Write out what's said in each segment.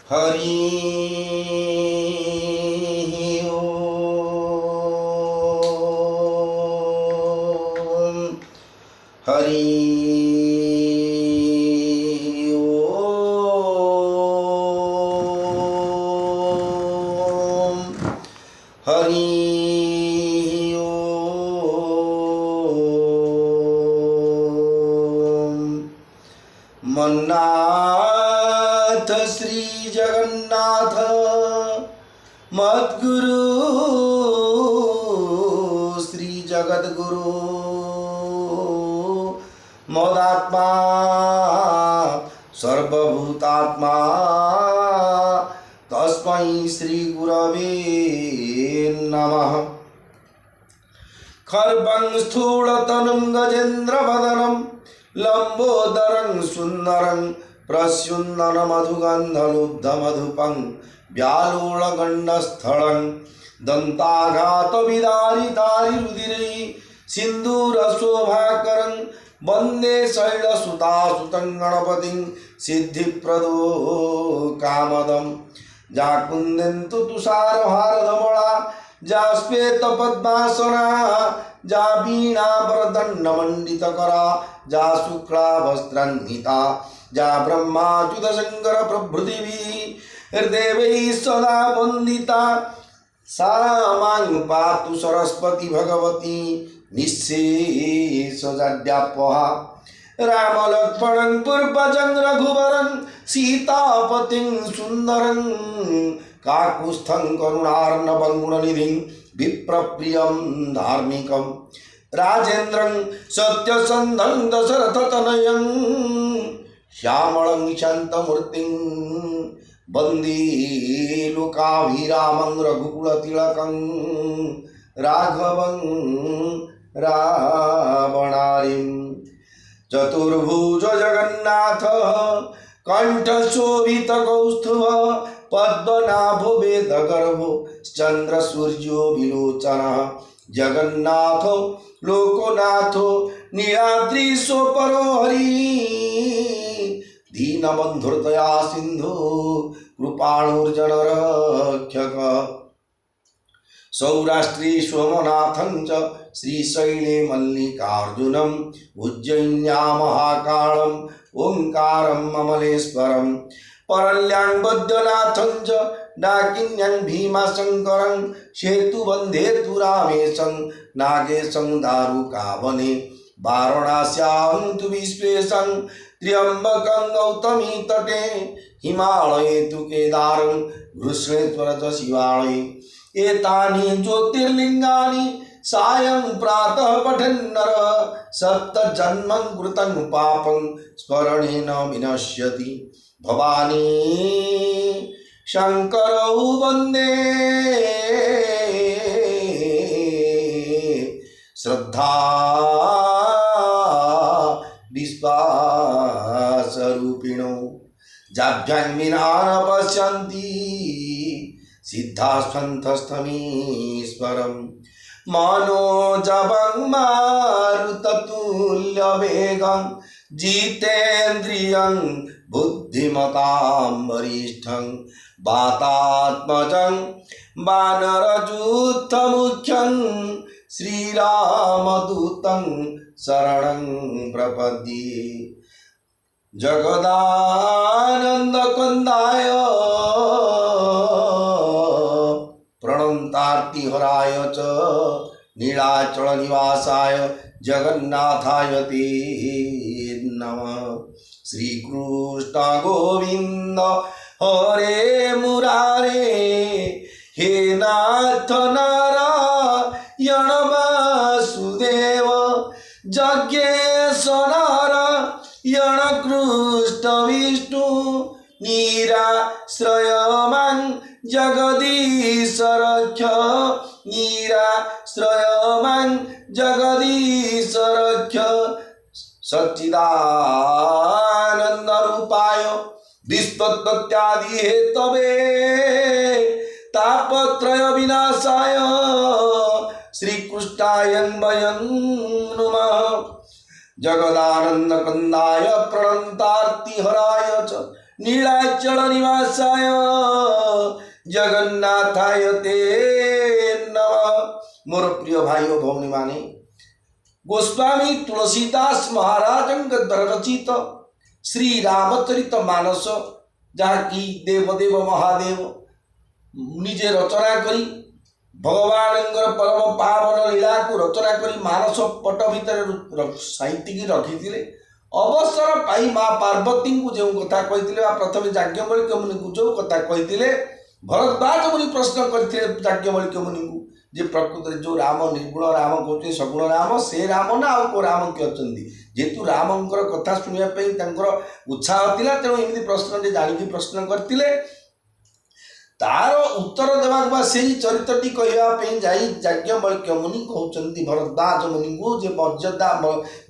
हरि ओम। हरि ओम। हरि ओम। मन्नाथ श्री जगन्नाथ मद्गुरु श्री जगद्गुरु मदात्मा सर्वभूतात्मा तस्मै श्री गुरवे नमः। खर्वं स्थूलतनुं गजेन्द्रवदनं लंबोदरं सुंदरं प्रस्युन्ननमधुगन्धलुब्धमधुपं व्यालोळगण्डस्थलं दन्ताघातविदारितारिरुधिरे सिन्दूरशोभाकरं वन्दे शैलसुतासुतं गणपतिं सिद्धिप्रदो कामदं। जाकुन्देन्तु तुषारहारधवला जा श्वेतपद्मासना जा वीणावरदण्डमण्डितकरा जा शुक्लावस्त्रान्विता जा ब्रह्माच्युतशङ्कर प्रभृतिभिः हृदेवैः सदा वन्दिता सा मां पातु सरस्वती भगवती निःशेषजाड्यापहा। रामलक्ष्मणं पूर्वजं रघुवरं सीतापतिं सुन्दरं काकुत्स्थं करुणार्णवं गुणनिधिं विप्रप्रियं धार्मिकं राजेन्द्रं सत्यसन्धं दशरथतनयं श्यामलं शान्तमूर्तिं वन्दे लोकाभिरामं रघुकुलतिलकं राघवं रावणारिं। चतुर्भुज जगन्नाथ कंठशोभितकौस्तुभ पद्मनाभो वेदगर्भो चन्द्रसूर्यो विलोचनः जगन्नाथो लोकनाथो नीलाद्रिशोपरो हरि दीनबन्धुर्दया सिन्धु कृपाणुर्जनरक्षक। सौराष्ट्रे सोमनाथं च श्रीशैले मल्लिकार्जुनम् उज्जयिन्यां महाकालं ओंकारं ममलेश्वरं परल्यां बद्रीनाथं च डाकिन्यां भीमाशंकरं सेतुबन्धे तु रामेशं नागेशं दारुकावने वाराणस्यां तु विश्वेशं त्र्यम्बकं गौतमी तटे हिमालये तु केदारं घृष्णेश्वर च शिवालये। एतानि ज्योतिर्लिंगानि सायं प्रातः पठन्नर सप्तजन्मं कृतं पापं स्मरणेन विनश्यति। भवानी शंकरौ वन्दे श्रद्धा विश्वासरूपिणो जाभ्यां विना न पश्यन्ति सिद्धास्थस्थमीश्वरं मनोजवं मारुततुल्यवेगं जितेन्द्रियं बुद्धिमतां वरिष्ठं वातात्मजं वानरयूथमुख्यं श्रीरामदूतं शरणं प्रपद्ये। जगदानन्दकन्दाय प्रणतार्तिहराय च नीलाचलनिवासाय जगन्नाथाय ते नमः। श्रीकृष्ण गोविंद हरे मुरारे हे नाथ नारायण वासुदेव जज्ञेश नारायण कृष्ण विष्णु निराश्रय मां जगदीश रक्ष निराश्रय मां जगदीश रक्ष। सच्चिदानंद रूपाय विश्वोत्पत्त्यादि हेतवे तापत्रय विनाशाय श्रीकृष्णाय वयं नमः। जगदानंद कंदाय प्रणतार्तिहराय च नीलाचल निवासाय जगन्नाथाय ते नमः। मोर प्रिय भाई और भौणी माने गोस्वामी तुलसीदास महाराज रचित श्री रामचरित मानस जहाँकि देवदेव महादेव निजे रचना करी भगवान परम पावन लीला को रचना करी मानस पट भितर साइतिकी रखी अवसर पाई माँ पार्वती को जो कथा कही प्रथम याज्ञवल्क्य मुनि को जो कथा कही भरद्वाज मुनि प्रश्न करते याज्ञवल्क्य मुनि को जे प्रकृत जो राम निर्गुण राम कहते सगुण राम से राम ना आउ को राम किए अच्छा जेहेतु रामंकर कथा शुणापी उत्साह थिला तेणु एमती प्रश्न जाणी प्रश्न करते तार उत्तर देवा से चरित्रटी कहवाई याज्ञवल्क्य मुनि कहते भरद्वाज मुनि को जे मर्यादा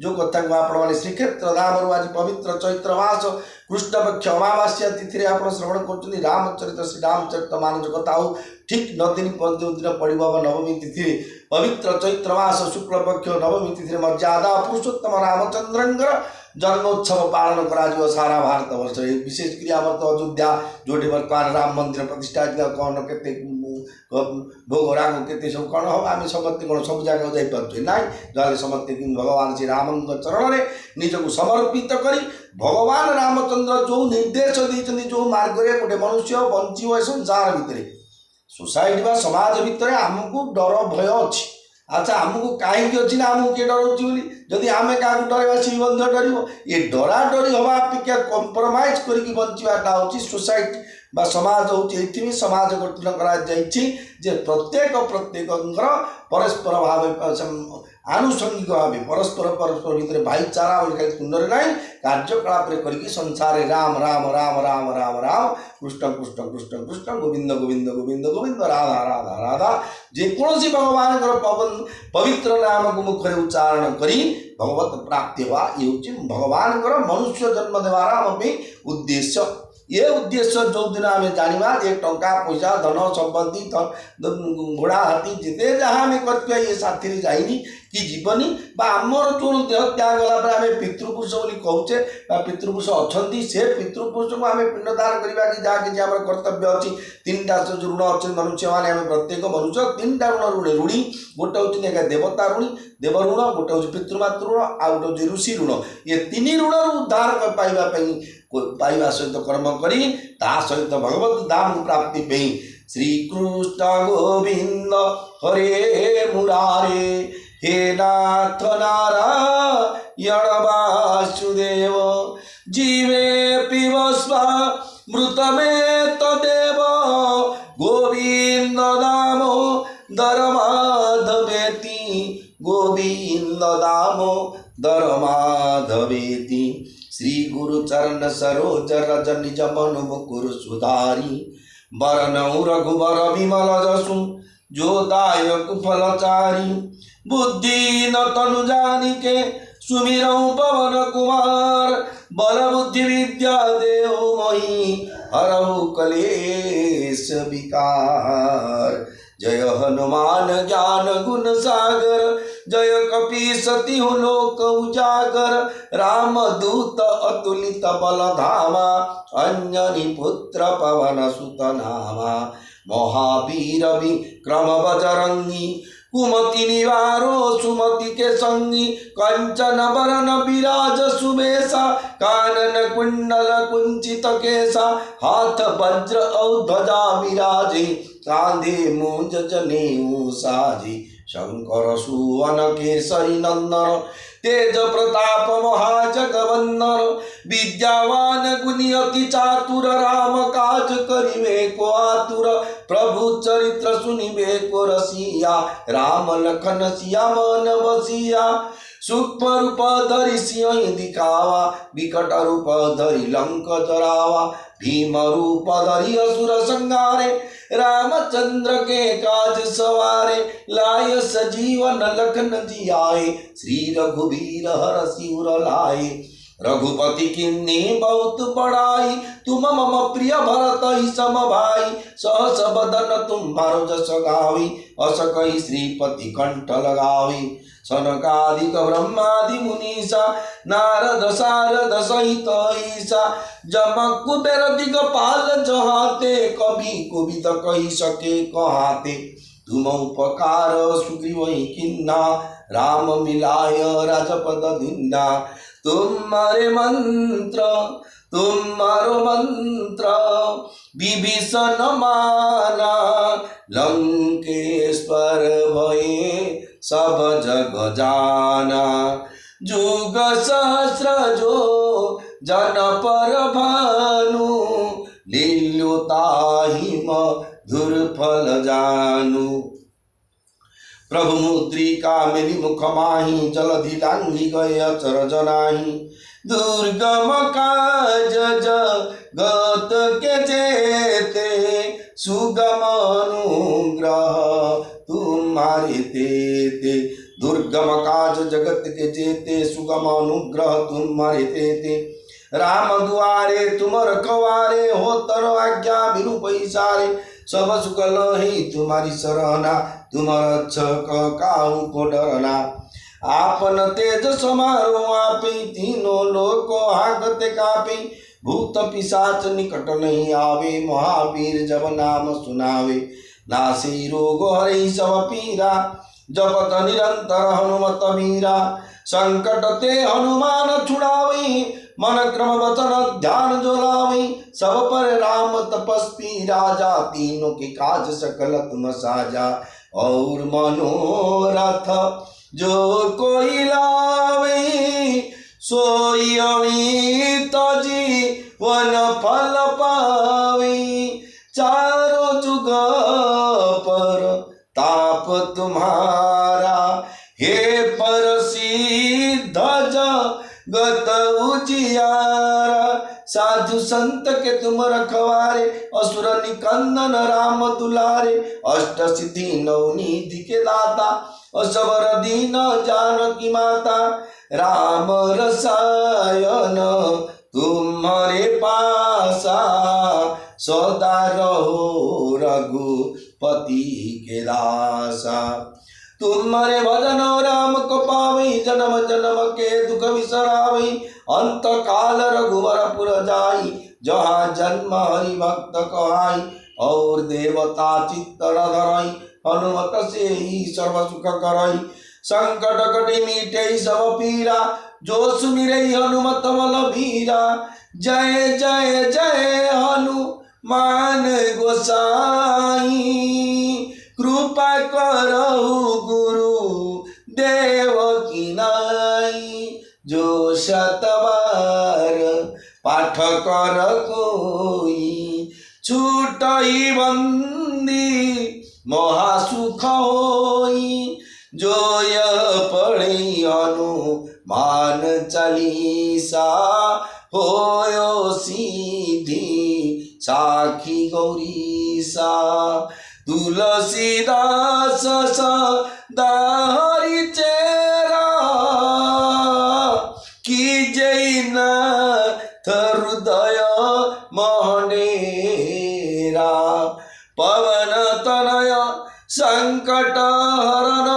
जो कथा को आपण श्रीक्षेत्र धाम आज पवित्र चैत्र मास कृष्णपक्ष अमावास्या तिथि आप श्रवण कर रामचरित श्री रामचरित मानस कथा ठीक 9 दिन दिन पड़ो नवमी तिथि पवित्र चैत्र मास शुक्लपक्ष नवमी तिथि मर्यादा पुरुषोत्तम रामचंद्र जन्मोत्सव पालन करा सारा भारत वर्ष विशेषकर आम तो अयोध्या जो बर्तमान राम मंदिर प्रतिष्ठा कौन के भोग राग के सब कौन हम आम समस्ते कौन सब जगह जापे ना जहाँ समस्ते भगवान श्री राम चरण में निजक समर्पित कर भगवान रामचंद्र जो निर्देश देते जो मार्ग में गोटे मनुष्य बंचो संसार भितर सोसाइटी समाज भितर आमको डर भय अच्छी अच्छा आमको कहीं अच्छी ना आमको किए डर जदि आम क्या डरवा सी बंध डर ये डरा डरी हवा अपेक्षा कंप्रोमाइज करके बचाटा हूँ सोसाइटी बा समाज होती समाज गठन कर प्रत्येक परस्पर भाव आनुषंगिक भाव परस्पर परस्पर भितर भाईचारा खाली सुंदर ना कार्यकलाप करके संसार राम राम राम राम राम राम कृष्ण कृष्ण कृष्ण कृष्ण गोविंद गोविंद गोविंद गोविंद राधा राधा राधा जेकोसी भगवान पवित्र नाम को मुखरे उच्चारण करी भगवत प्राप्ति हुआ ये भगवान मनुष्य जन्म देवार उद्देश्य ये उद्देश्य जो दिन आम जाना ये टंका पैसा धन संबंधी घोड़ा हाथी जिते जहाँ आम कर ये साथी जाइनी कि जीवनी आमर जो देह त्याग गला आम पितृपुरुष बोली कहचे पितृपुरुष अच्छा से पितृपुरुष को आम पिंडदान करवा कि जहाँ कि आम कर्तव्य अच्छी 3टा जो ऋण अच्छे मनुष्य मैंने आम प्रत्येक मनुष्य 3टा ऋण ऋणी गोटे हूँ देवता ऋणी देव ऋण गोटे हूँ पितृमातृ ऋण आ गोटे हूँ ऋषि ऋण ये 3 ऋण उद्धार पाइबा सहित कर्म करी ता सहित भगवत धाम प्राप्ति पे श्रीकृष्ण गोविंद हरे मुरारे हे नाथ नारायण वासुदेव जीवे पिबस्व मृत में तदेव गोविंद नामो दरमाधवेति गोविंद नामो दरमाधवेति श्री गुरु चरण सरोज रज निज मनु मुकुर सुधारी बरनऊ रघुबर विमल जसु जो दायक फलचारी बुद्धि न तनु जानिके सुमिरऊ पवन कुमार बल बुद्धि विद्या देव मही हरऊ कलेश विकार जय हनुमान ज्ञान गुण सागर जय कपी सती लोक उजागर राम दूत अतुलित बल धामा अंजनी पुत्र पवन सुत नामा महावीर विक्रम बजरंगी कुमति निवारो सुमति के संगी कंचन बरन विराज सुबेसा कानन कुंडल कुंचित केसा हाथ वज्र औ ध्वजा विराजे कांधे मूंज जनेऊ साजी शंकर सुवन केसरी नंदन तेज प्रताप महाजगवंदन विद्यावान गुणी अति चातुर राम काज करिवे को आतुर प्रभु चरित्र सुनिवे को रसिया राम लखन सिया मन बसिया सूक्ष्म रूप धरि सिंह दिखावा विकट रूप धरि लंक जरावा भीम रूप धरि असुर संहारे रामचंद्र के काज सवारे लाय सजीवन लखन जियाए श्री रघुवीर हर सिर लाए रघुपति किन्नी बहुत बड़ाई, तुम मम प्रिय भरत ही सम भाई। सहस बदन तुम्हारो जस गावी, अस कही श्रीपति कंठ लगावी। सनकादिक ब्रह्मादि मुनीसा, नारद सारद सहित ईसा। जम कुबेर दिगपाल जहाते, कवि कुबित कही सके कहाते। तुम उपकार सुग्रीव ही किन्ना, राम मिलाय राजपद दीन्ना। तुम्हारे मंत्र तुम्हारो मंत्र, विभीषण माना। लंकेश्वर भये सब जग जाना। जुग सहस्र जो जन पर भानु, लील्यो ताहि मधुर फल जानु। प्रभु मुद्रिका मेली मुख माही, जलधि लांघि गए अचर जनाही। दुर्गम काज जगत के जेते, सुगम अनुग्रह तुम्हारे तेते। दुर्गम काज जगत के जेते, सुगम अनुग्रह तुम्हारे तेते। राम दुआरे तुम रखवारे, हो तर आज्ञा बिनु पैसारे। सब सुख लही तुम्हारी सरहना, तुम रक्षक काहू को डरना। आपन तेज समारो आपे, तीनों लोक हाकते कापे। भूत पिशाच निकट नहीं आवे, महावीर जब नाम सुनावे। नासे रोग हरै सब पीरा, जपत निरंतर हनुमत वीरा। संकट ते हनुमान छुड़ावे, मन क्रम वचन ध्यान जो लावे। सब पर राम तपस्वी राजा, तीनों के काज सकल तुम साजा। और मनोरथ जो कोई लावे, सोई अमित जीवन फल पावे। चारों जुग पर ताप तुम्हारा, हे पर सिद्ध जगत उजियारा। साधु संत के तुम रखवारे, असुर निकंदन राम दुलारे। अष्ट सिद्धि नवनिधि के दाता, असवर दीन जानकी माता। राम रसायन तुम्हारे पासा, सदा रहो रघुपति के दासा। तुम्हारे भजन राम को पावे, जन्म जन्म के दुख बिसरावे। अंत काल रघुवर पुर जाई, जहाँ जन्म हरि भक्त कहाई। और देवता चित्तर धरई, हनुमत से ही सर्व सुख करई। संकट कटे मीटे सब पीरा, जो सुमिरै हनुमत बल भीरा। जय जय जय हनुमान गोसाई, कृपा करहु गुरु देव की नाई। जो शतबार पाठ कर कोई, छूटई बंदी महासुख होई। जो यह पढ़े हनुमान चालीसा, होयो सीधी साखी गौरीसा। तुलसीदास सदा हरि चेरा, कीजै नाथ हृदय मोहनेरा। पवन तनय संकट हरण,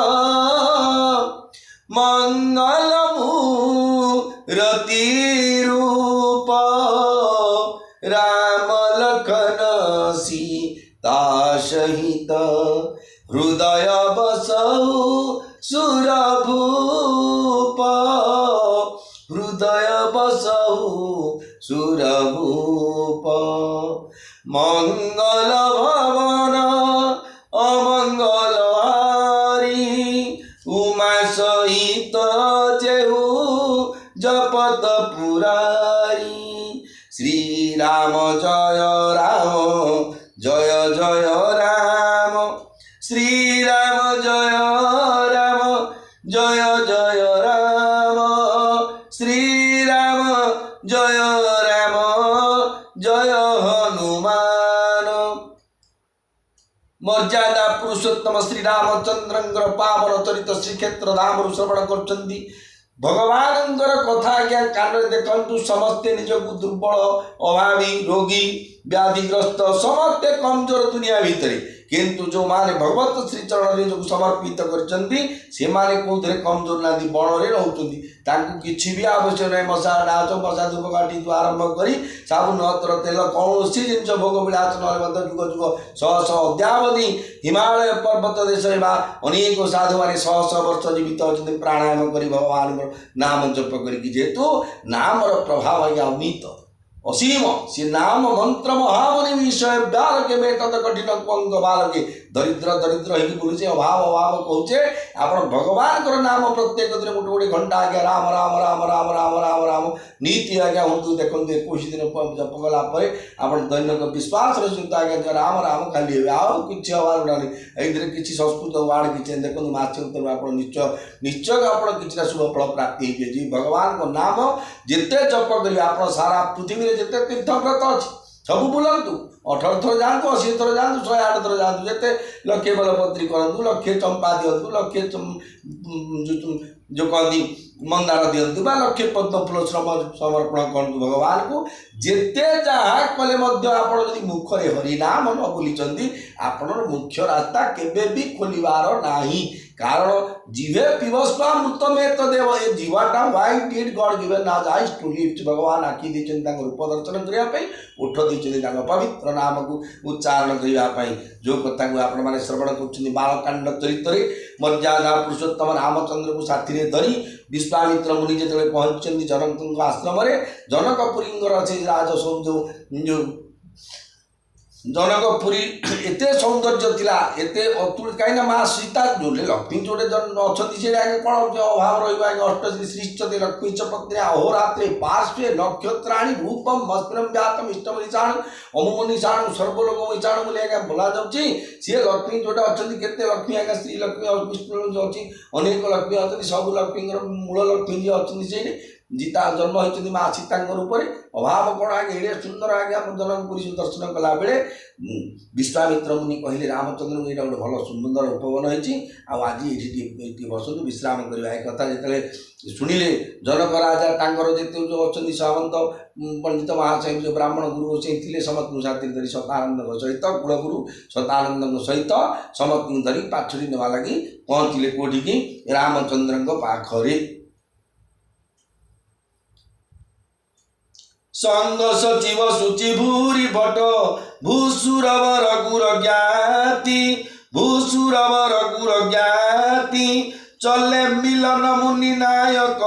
मंगल मूरति रूप। राम लखन सीता सहित, हृदय बसहु सुरभूप। हृदय बसहु सुरभूप। मंगल भवन अमंगल हारी, उमा सहित जेहु जपत पुरारी। श्री राम जय राम, जय जय राम। श्री राम जय राम, जय जय राम। श्री राम जय राम, जय हनुमान। मर्यादा पुरुषोत्तम श्री रामचंद्रंकर पावन चरित श्रीक्षेत्र धाम श्रवण करछन्ति। भगवान कथा आज्ञा कान देखु समस्ते निजक दुर्बल अभावी रोगी व्याधिग्रस्त समस्ते कमजोर दुनिया भितर किंतु जो माने भगवत श्री चरण जो समर्पित कर कौन कमजोर ना बण में रोचंती किसी भी आवश्यक नहीं मशा डाच मशा धूपकाठी आरंभ कर साबुन अतर तेल कौन जिन भोग विलास ना जुग जुग शह शह अद्यावधि हिमालय पर्वत देश अनेक साधु मैंने शह शह वर्ष जीवित अच्छा प्राणायाम कर भगवान नाम जप करेतु नामर प्रभाव आज्ञा अमित असीम सी नाम मंत्र महामुनि विषय बालके में तद कठिन पंग बालके दरिद्र दरिद्र हो बुलूचे अभाव अभाव कहूचे आप भगवान को नाम प्रत्येक दिन गोटे गोटे घंटा आज्ञा राम राम राम राम राम राम राम नीति आज्ञा हूँ देखो 21 दिन जप गलापर आप दैनिक विश्वास सहित आज्ञा राम राम खाली आउ कि हबार ना ये किसी संस्कृत वार्ड किसी देखो मास उत्तर आप निश्चय निश्चय आप किसी शुभ फल प्राप्ति जी भगवान को नाम जिते जप करेंगे आप सारा पृथ्वी जिते तीर्थव्रत अच्छी सब बुलांतु 18 थर जातु 80 थर जातु 108 थर जातु जिते लक्षे बलपत्री करूँ लक्षे चंपा दिंतु लक्षे जो कहती मंदार दिंतु लक्षे पद्म फूल समर्पण करूँ भगवान को जिते जहाँ कले आप मुखरे हरिनाम न बुली आपण मुख्य रास्ता केबे भी खोलिबार नाही कारण जीवे पिबस्वा मृतमेत देव ए जीवाटा वाई डिड गॉड गिवन नाज आइज टू लिफ्ट भगवान आखि देछन रूप दर्शन करने उठ देछन पवित्र नाम को उच्चारण करने जो कथा को आपण माने श्रवण कर बालकांड चरित्र मर्यादा पुरुषोत्तम रामचंद्र को साथी धरी विश्वामित्र मुनि जो पहुँचते जनक आश्रम जनकपुरी से राज जो जनकपुरी एत सौंदर्य थिला एते अतुल कहीं माँ सीता जो लक्ष्मी जोड़े अच्छा कौन अभाव रहा अष्टश्री श्रीष्ठते लक्ष्मी च पत्नी अहोरात्रे पार्श्वे नक्षत्राणी रूपम मस्त्रम व्यातम इष्टम निशाणु अमुम निशाणु सर्वलोक निशाणु बोले आज्ञा बोला जाऊँगी सी लक्ष्मी जोटा अच्छा केते लक्ष्मी आज्ञा स्त्री लक्ष्मी विष्णु जो अच्छी अनेक लक्ष्मी अच्छा सब लक्ष्मी मूल लक्ष्मी जी अच्छी जीता जन्म होती माँ सीता रूप अभाव कौन आगे एड़े सुंदर आज्ञा जनकपुरी दर्शन कला बेले विश्वामित्र मुनि कहले रामचंद्र को यहाँ गोटे भल सुंदर उपवन हो आज ये बसतु विश्राम करवा एक कथा जो शुणिले जनक राजा टांगर जिते जो अच्छा सामंत पंडित महाशय जो ब्राह्मण गुरु से थे समस्त साथी धरी सतानंद सहित कुलगुरु सतानंद सहित समस्त धरी पाछड़ी नेवा लगी पहुँचले कौटी रामचंद्र पाखरे संग सचिव सूचि भूरी भट भूसुरवर गुर ज्ञाति भूसुरवर गुर ज्ञाति चले मिलन मुनि नायक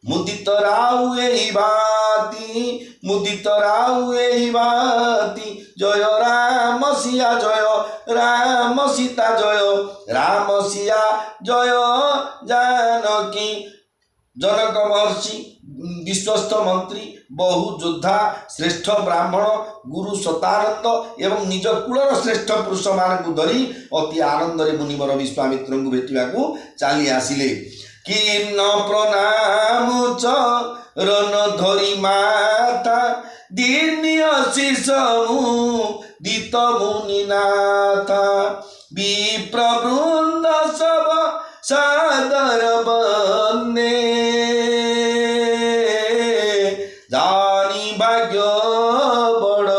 मुदित राउ एहि बाती मुदित राउ एहि बाती जय राम सिया जय राम सीता जय राम सिया जय जानकी जनक महर्षि विश्वस्त मंत्री बहु योद्धा श्रेष्ठ ब्राह्मण गुरु सतानंद एवं निज कूलर श्रेष्ठ पुरुष मान धरी अति आनंद मुनिवर विश्वामित्र को भेटा चली आसिले कि न प्रणाम चरण धरी माता दीर्घ दित मुनिनाथा विप्रवृंद सब सादर बन्ने जानी भाग्य बड़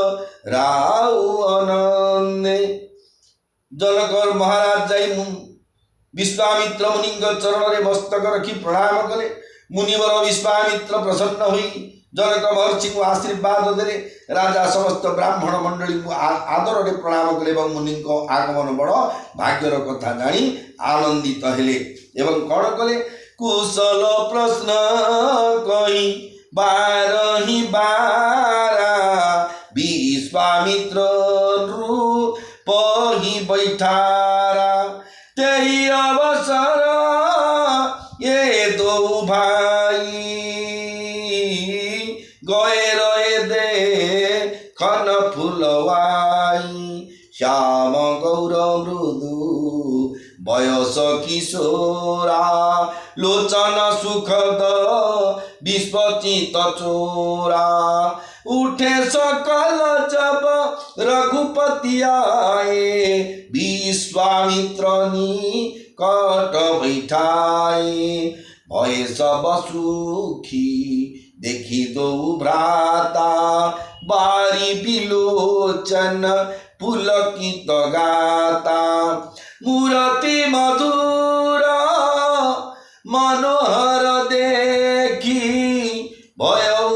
राउ अनन्ने जनकर महाराज जाई विश्वामित्र मुनि चरण में मस्तक रखी प्रणाम कले मुनिवर विश्वामित्र प्रसन्न हुई जनक महर्षि को आशीर्वाद देले राजा समस्त ब्राह्मण मंडली को आदर में प्रणाम कले एवं मुनि को आगमन बड़ भाग्यर कथा जानी आनंदित हेले एवं कौन कले कुशल प्रश्न कही बारही बारा विश्वामित्र पही बैठारा तेरी अवसर ये दो भाई गए रहे दे खन फुलवाई श्याम गौर मृदु बयस किशोरा लोचन सुखद विश्वचित चोरा उठे सकल जब रघुपति आए विश्वामित्र कट बैठाए भये सब सुखी देखी दो भ्राता बारी बिलोचन पुलकित गाता मूर्ति मधुर मनोहर देखी भयउ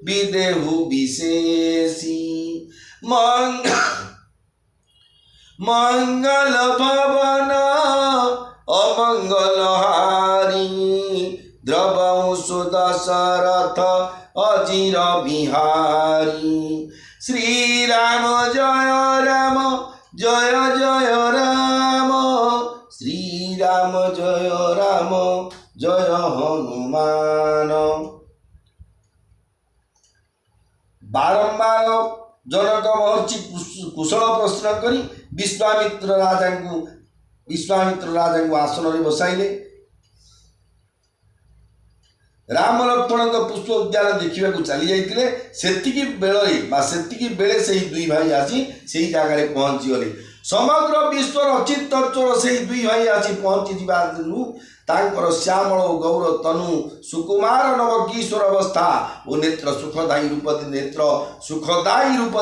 विदेहु विशेषी मंगल भवन अमंगल हारी द्रवौ सुदशरथ अजिर बिहारी श्री राम जय जय राम श्री राम जय हनुमान। बारंबार जनक महर्षि कुशल प्रश्न करी विश्वामित्र राजा को आसन में बसाइले। राम लक्ष्मण पुष्प उद्यान देखा चली जाते सेतिकी बेले से दुई भाई आसी से जगह पहुँची गले। समग्र विश्व रचित चोर से दुई भाई आसी पहुँची तांकर श्यामल गौर तनु सुकुमार नव किशोर अवस्था और नेत्र सुखदायी रूप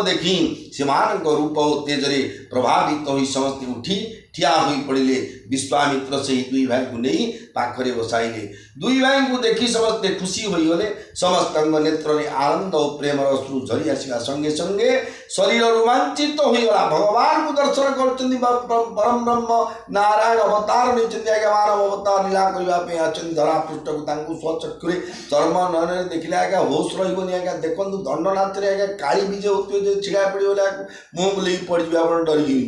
देखी से रूप और तेजरे प्रभावित हो समस्ते उठी ठिया हो पड़े। विश्वामित्र से दुई भाई को नहीं पाखरे बसाइले। दुई भाई को देखी समस्ते खुशी होगले। समस्त नेत्र में आनंद और प्रेम अश्रु झरी आसवा संगे संगे शरीर रोमांचित होगला। भगवान को दर्शन कर परम ब्रह्म नारायण अवतार नहीं आज्ञा मानव अवतार लीला करने आछन धरा पृष्ठ को स्वचक्षुरे चर्म नयन देखिले आज्ञा होश रही आज्ञा देखु दंडनाथ आज्ञा काली विजय होते छिड़ा पड़े मुँह बुले पड़ आप डरी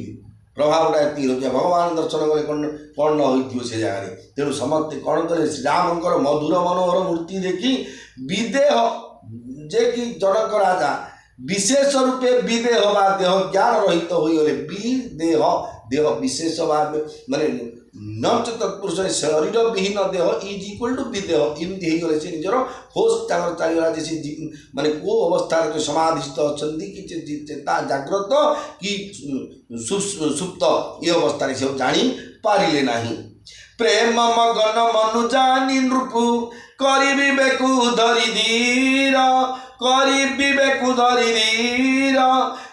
प्रभाव एति रही भगवान दर्शन कले कौन न हो से जगह तेणु समस्ते कौन कले श्रीरामकर मधुर मनोहर मूर्ति देखी विदेह जे कि जनक राजा विशेष रूपे विदेह बा देह ज्ञान रहित होगले। विदेह देह विशेष भाव माने नच तत्पुरुष शरीर विहीन देह इज इक्वल टू विदेह इमती होगले से निजर होश चलीगला जैसे माने को अवस्था जो समाधिस्थ अच्छा कि चेता जाग्रत कि सुप्त ये अवस्था से जानी पारिले नहीं। प्रेम मगन मनु जानी नृपु करी विवेकु धरी धीर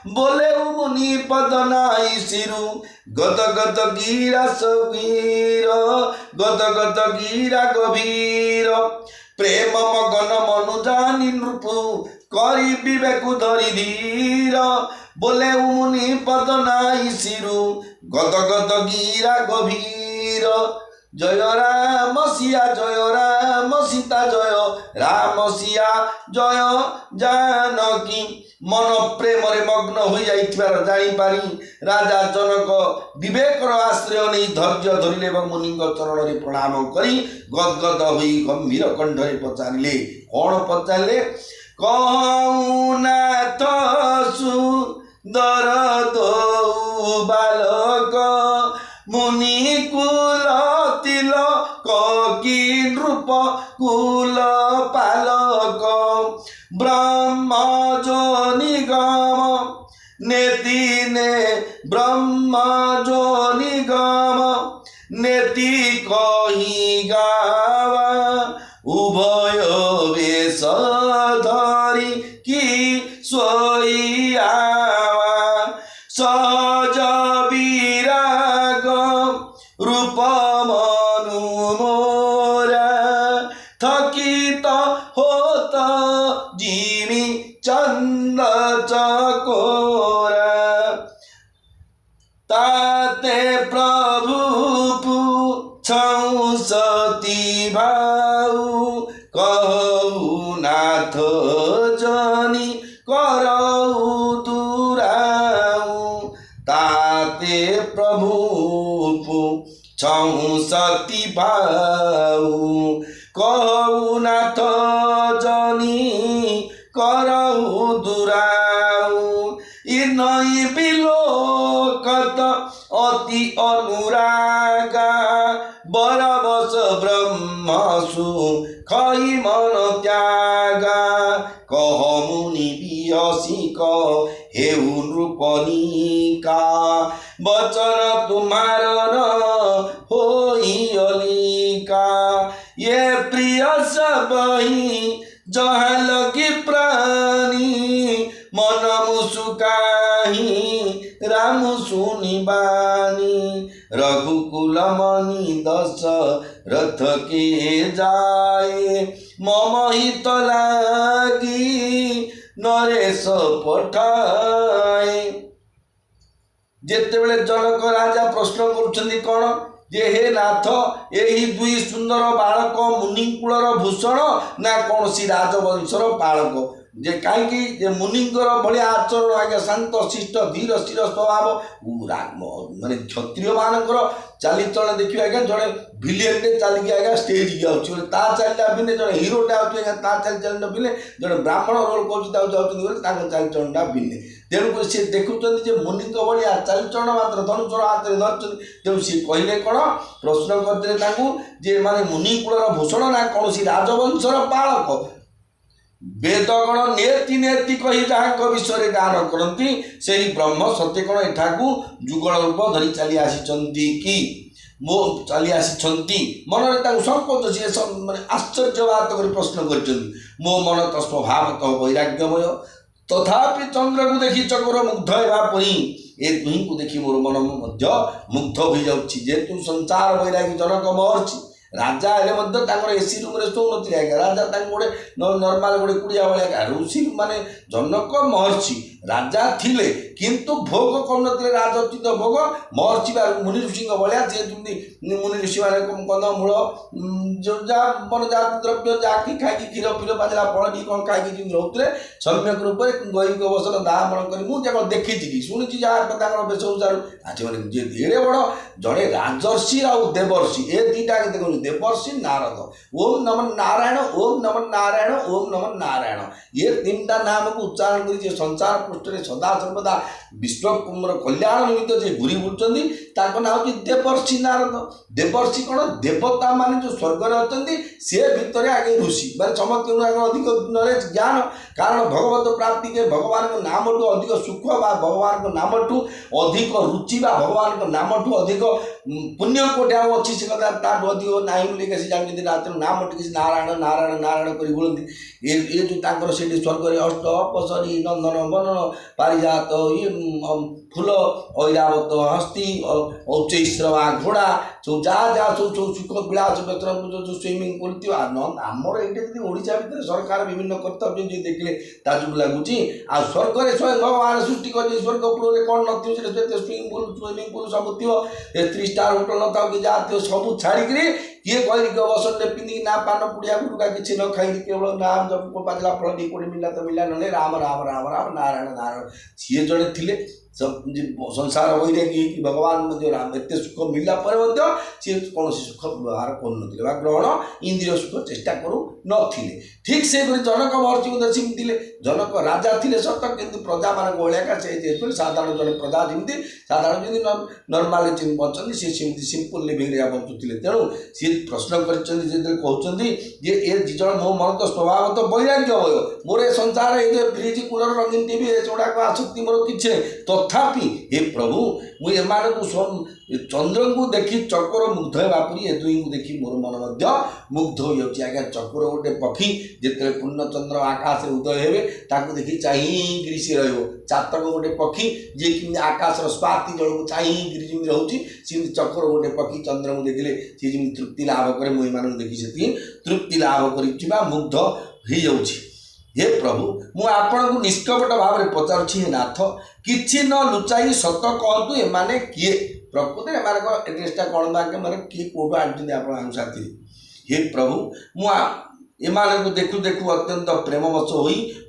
बोले मुनि पद नाई सिरु गत गिरा सबीर गत गिरा गभीर। प्रेम मगन मनु जानी नृपु करी विवेकु धरी धीर बोले मुनि पद नाई सिरु गत गिरा गभीर। जय राम सीता जय राम सिया जय जानकी मन प्रेम मग्न हो जाइथिबार जानिपारी राजा जनक विवेकर आश्रय नहीं धैर्य धरिले एवं मुनि चरण में प्रणाम करी गदगद होई गंभीर कंठरे पचारिले। कौन पचारिले? कहूँ नाथ सुंदर दो बालक मुनि कुल तिलक की नृप कुल पालक ब्रह्म जो निगम नेति ने ब्रह्म जो निगम नेति कही गावा उभय वेश धरी की सोई आवा सहज विराग रूप मनु मोरा थकित होत जिमी चंद चकोरा ताते प्रभु पूछौ सती भाऊ कहू नाथ जनी करऊ दुराऊ ताते प्रभु पूछौ सती भाऊ कहू नाथ जनी करऊ दुराऊ इनई बिलोकत अति अनुरागा बरबस ब्रह्मसु खई मन त्यागा कह मुनि बियसी हेउ नृपनिका वचन तुम्हार न होई अलिका ये प्रिय सबही जहाँ लगी प्राणी मन मुसुकाही राम सुनिबानी रघुकुल मणि दशरथ के जाए मम हित लागी नरेश पठाए। जेतेबेले जनक राजा प्रश्न करुछन्ति कौन जे हे नाथ यही दुई सुंदर बालक मुनिकुलर भूषण ना कौन सी राजवंशर बालक जे कहीं मुनिंकर भाया आचरण आज्ञा शांत शिष्ट धीर स्थिर स्वभाव माने क्षत्रिय मानकर चालीचलन देखिए आज्ञा जड़े भिलियन चलिए आज्ञा स्टेज की आउे चलना भिन्ने जड़े हिरोटा आउे चलचलन भिन्ने जड़े ब्राह्मण रोल कर चालीचलना भिन्ने तेणुक सी देखुं मुनि भाया चालीचलन मात्र धनुचर हाथ में धरते तेणु सी कहले कौन प्रश्न करते माने मुनिकुलर भूषण ना कौन सी राजवंशर बालक वेदगण नेति नेति कही जहाँ विषय गान करती से ब्रह्म सत्य कण एठाकू जुगल रूप धरी चली आसी कि मो चली आसी मन संकोच सी मैंने आश्चर्यवाद कर प्रश्न कर मो मन तो स्वभावतः वैराग्यमय तथापि चंद्र को देखी चकोर मुग्ध होगापरी ए दुही को देखी मोर मन मुग्ध हो जेहेतु संसार वैरागी जनक महर्षि राजा हेले एसी रूम शो ना राजा गोटे नॉर्मल गोटे कुड़िया भाया ऋषि माने जनक महर्षि राजा थिले किंतु भोग कर राजचित भोग महर्षि मुनि ऋषि भाया जे मुनि ऋषि मैंने कंदमूल जो जहाँ मन जहाँ द्रव्य जहाँकि खाई क्षीर फीर बाजरा फल टी कौन खाई रोते सम्यक रूप गईक बसन दामण कर मुझे देखी कि शुणी जहाँ वेशभूषार आज मैंने एड़े बड़ जड़े राजर्षि आउ देवर्षि ए दुईटा देखो देवर्षि नारद ओम नम नारायण ओम नम नारायण ओम नम नारायण ये तीनटा नाम को उच्चारण कर संसार पृष्ठ सदा सर्वदा विश्व कल्याण निमित्त जे घूरी बुलूँ ना हूँ देवर्षि नारद देवर्षि कौन देवता मान जो स्वर्ग में अच्छा सी भितर आगे ऋषि मैं समस्त अधिक नॉलेज ज्ञान कारण भगवत प्राप्ति के भगवान को नाम ठू अधिक सुख भगवान को नाम ठू अधिक रुचि भगवान को नाम ठू अधिक पुण्य कोटे अच्छी से अधिक ना बोलिक जानते रात नाम टी नारायण नारायण नारायण कर बोलती ये जो से स्वर्ग अष्ट अपसरी नंदन बनन पारिजात ये फूल ऐरावत हस्ती औचैश्रवा घोड़ा सब जहाँ जहाँ सब सब सुख विलास वेतन जो स्विमिंग पूल थी आमर ये ओडिशा भितर सरकार विभिन्न कर्तव्य जो देखिले ताजुब लगुच आ स्वर्ग में स्वयं भगवान सृष्टि कर स्वर्गपुर कौन नथियो स्विमिंग पूल सब थी 3 स्टार होटल न था कि जहाँ थो सब छाड़ी किए कह बसन पिंधिक ना पान पुड़िया गुड़का किसी न खाई केवल नाम जब बाजला फल टी कोड़ी मिला तो मिला ना राम राम राम राम नारायण नारायण सी जड़े थे सब संसार वैरागी कि भगवान राम एत सुख मिलला सी कौन सुख व्यवहार कर ग्रहण इंद्रिय सुख चेष्टा करूँ ठीक से जनक महर्षि को दर्शिले जनक राजा थे सत कि प्रजा मान भाया से जेहतु साधारण जन प्रजा जमी साधारण जमी नर्माल बचती सी सेमती सिंपल लिविंग बचुते तेणु सी प्रश्न कहते ये दिज मो मन तो स्वभाव तो वैराग्यमय मोर ए संसार ये फ्रिज कूलर रंगीन टीवी एगुड़ाक आसक्ति मोर कि तथापि हे प्रभु मुझे चंद्र को देखी चकोर मुग्ध होगापरी ए दुई को देखी मोर मन मुग्ध हो जाए आज्ञा चकोर गोटे पक्षी जिते पूर्णचंद्र आकाश में उदय हे ताकू देखी चाहिए सी चातक गोटे पक्षी जी कि आकाश स्वाति जल को चाहिए जमी रोचे सी चकोर गोटे पक्षी चंद्र को देखिले सी जमी तृप्ति लाभ करे मुझे देखी से तृप्ति लाभ कर मुग्ध हो जाऊँगी। हे प्रभु मु आपण को निष्कपट भाव में पचारुछि हे नाथ किछि न लुचाई सत कहतु एमाने किए प्रकृति एड्रेसटा कौन बाके मैंने किए कौटू आनी आप साथी हे प्रभु मु एमान को देखु देखु अत्यंत प्रेमवश हो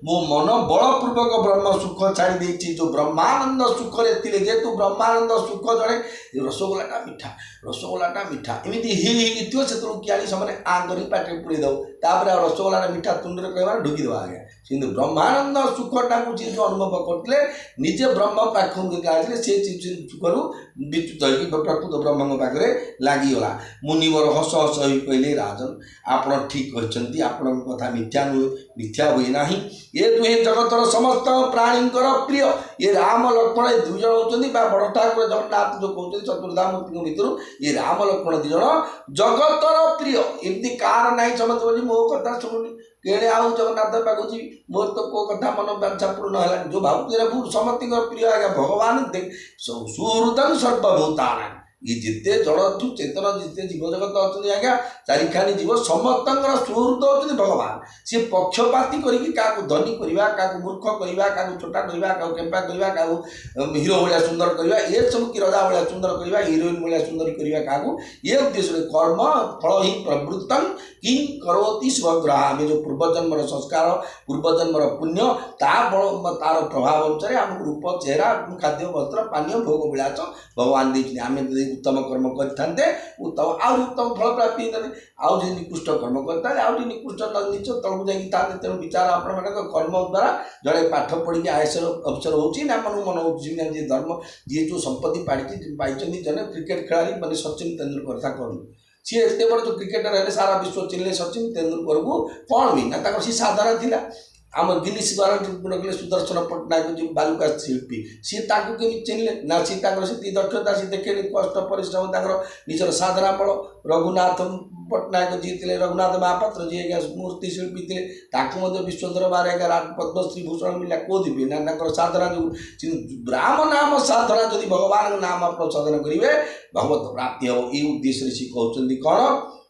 मो मन बलपूर्वक ब्रह्म सुख छाड़ी देती जो ब्रह्मानंद सुख रे जेतु ब्रह्मानंद सुख जड़े रसगोलाटा मीठा एमती से किए आनी से आंगरी पाटे पुड़े दो तापर रसगोल्ला मिठा तुंडे कह ढुकीदेवा आज्ञा किंतु ब्रह्मानंद सुखटा को जी अनुभव करते निजे ब्रह्म पाखक जाते से सुखर विच्युत हो प्रकृत ब्रह्म पाखे लगिगला मुनिवर हस हस हो कहले राजन आपण ठीक कहते आपण कथा मिथ्या मिथ्या हुए ना ये दुहे जगतर समस्त प्राणी प्रिय ये राम लक्ष्मण ये दुई जन होती बड़ ठाकुर जगन्नाथ जो कहते चतुर्धामूर्ति भितर ये राम लक्ष्मण दुई जन जगतर प्रिय एमती कार ना समझ मो कथा शुणुनी केड़े आउ जगन्नाथ पाक जी मोर तो को कथा मन बांछा पूर्ण है जो भाव समस्त प्रिय आज्ञा भगवान सुहृदं सर्वभूतानां ये जिते जड़ चेतन जिते जीव जगत अच्छा आज्ञा चारिखानी जीव समस्त सुहृद होती भगवान सी पक्षपाती करके धनी करवा क्या मूर्ख करवा क्या छोटा करवा क्या केम्पा करवा क्या हिरो भाया सुंदर करवा ये सब कि रजा भाया सुंदर करवा हिरोइन भाया सुंदर करवा क्या ये उद्देश्य कर्म फल ही प्रवृत्तम किं करोति स्वग्रह आम जो पूर्वजन्मर संस्कार पूर्वजन्मर पुण्य तार प्रभाव अनुसार आमको रूप चेहरा खाद्य वस्त्र पानीय भोग विलास भगवान देखिए आम उत्तम कर्म करते उत्तम आउ उत्तम फल प्राप्ति आउ निकृष्ट कर्म करते आउ निकृष्ट नीच तलू जाता तेणु विचार आपण मान कर्म द्वारा जड़े पाठ पढ़ी आयसर अवसर होची ना मन मन हो धर्म जी जो संपत्ति पाई जन क्रिकेट खिलाड़ी मैंने सचिन तेंदुलकर था कहूँ सी एत बड़ जो क्रिकेटर है सारा विश्व चिन्हले सचिन तेंदुलकर को कौन भी ना सी साधारण थिला आम गिनीस वारंट रखिले सुदर्शन पट्टनायक जो बालुका शिल्पी सी केमी चिन्हले ना सी दक्षता सी देखे कष्ट परिश्रम निजर साधना बल रघुनाथ पट्टनायक जी थे रघुनाथ महापात्र जी मूर्ति शिल्पी थे विश्व दरबार पद्मश्री भूषण मिला कौन भी ना साधना जो राम नाम साधना जदि भगवान नाम आप साधना करेंगे भगवत प्राप्ति हम ये उद्देश्य सी कहते कौन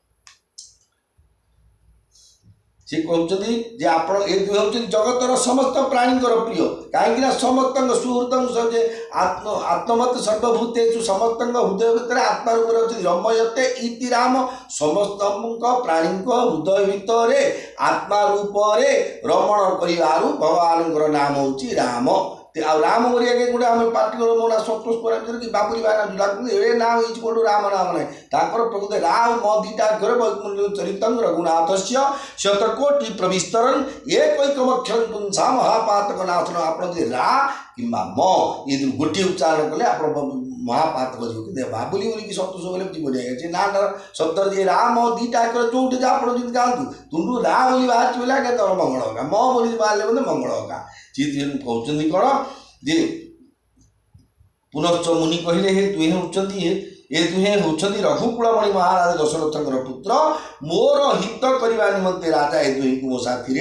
सी कहते जे आप हूँ जगतर समस्त प्राणी प्रिय कहीं समस्त सुहृद आत्मवत सर्वभूतेषु समस्त हृदय भितर आत्मा रूप अच्छे रमयते इति राम समस्त प्राणी हृदय भितर आत्मा रूप रमण कर भगवान नाम हूँ राम आ राम गोटे आम पार्टी मो ना संतोष पर कि बाबुरी भाई ए नाम हो राम नाम ना प्रकृत राम म दीटा अक्षर वैकुंठ चरित रघुनाथ से शतकोटि प्रविस्तरन एकैकमक्षर पुंसा महापातक नाशन आप रा कि म ये गोटे उच्चारण कले आप महापातक जीव बाबुली बोलिकी संतोष बोले जीवन ना शब्द जी राम दीटा अक्षर जो आप गाँतु तुंडू रा बोली बाहर बोला क्या तर मंगल होगा म बोली बाहर मंगल होगा चित्र कहते कौन जे पुनश्च मुनि कहले हे दुहे होती ये दुहे होती रघुकुलमणि महाराज दशरथंकर पुत्र मोर हित करने निमंते राजा ए दुही को मो साथी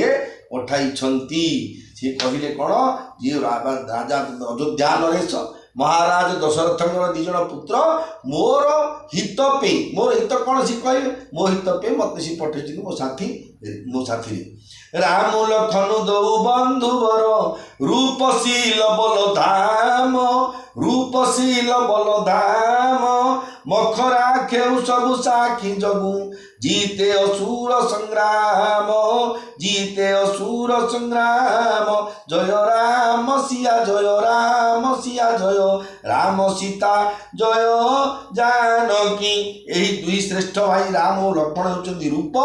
पठाई सी कहले कौन जी राजा अयोध्या नरेश महाराज दशरथंकर दिज पुत्र मोर हित पे मोर हित कौन सी कहे मो हित पे मत सी पठे मो साथी राम लखन दौ बंधुवर रूपशील बलधाम रूपशील बलधाम मखरा खेउ सबु साखी जगु जीते असुर संग्राम जय राम सिया जय राम सीता जय जानकी यही दुई श्रेष्ठ भाई राम और लक्ष्मण होती रूप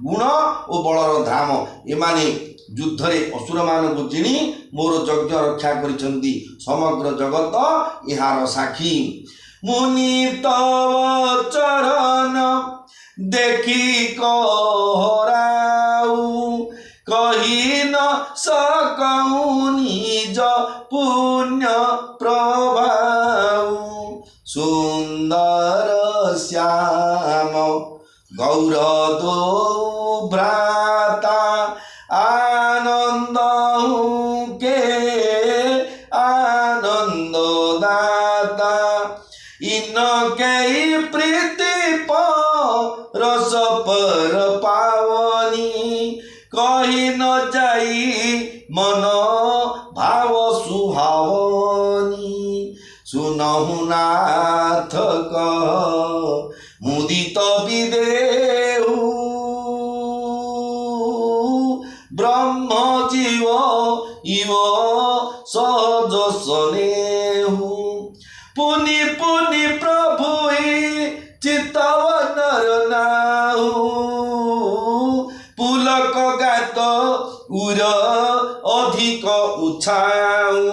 गुण और बलर धाम एमाने युद्ध असुर मान को जिणी मोर यज्ञ रक्षा करिसेंती समग्र जगत यार साक्षी मुनि तव चरण देखी कहराऊ कही न सकऊँ निज पुण्य प्रभाऊ सुंदर श्याम गौर दो भ्राता आनंद के आनंद दाता इनके प्रीति रस पर पावनी कही न जाई मन भाव सुहावनी सुनहु नाथ कह मुदित विदेहु ब्रह्म जीव इव सहज स्नेहु पुनि पुनि प्रभु चितवन नाहु उर अधिक उछाऊ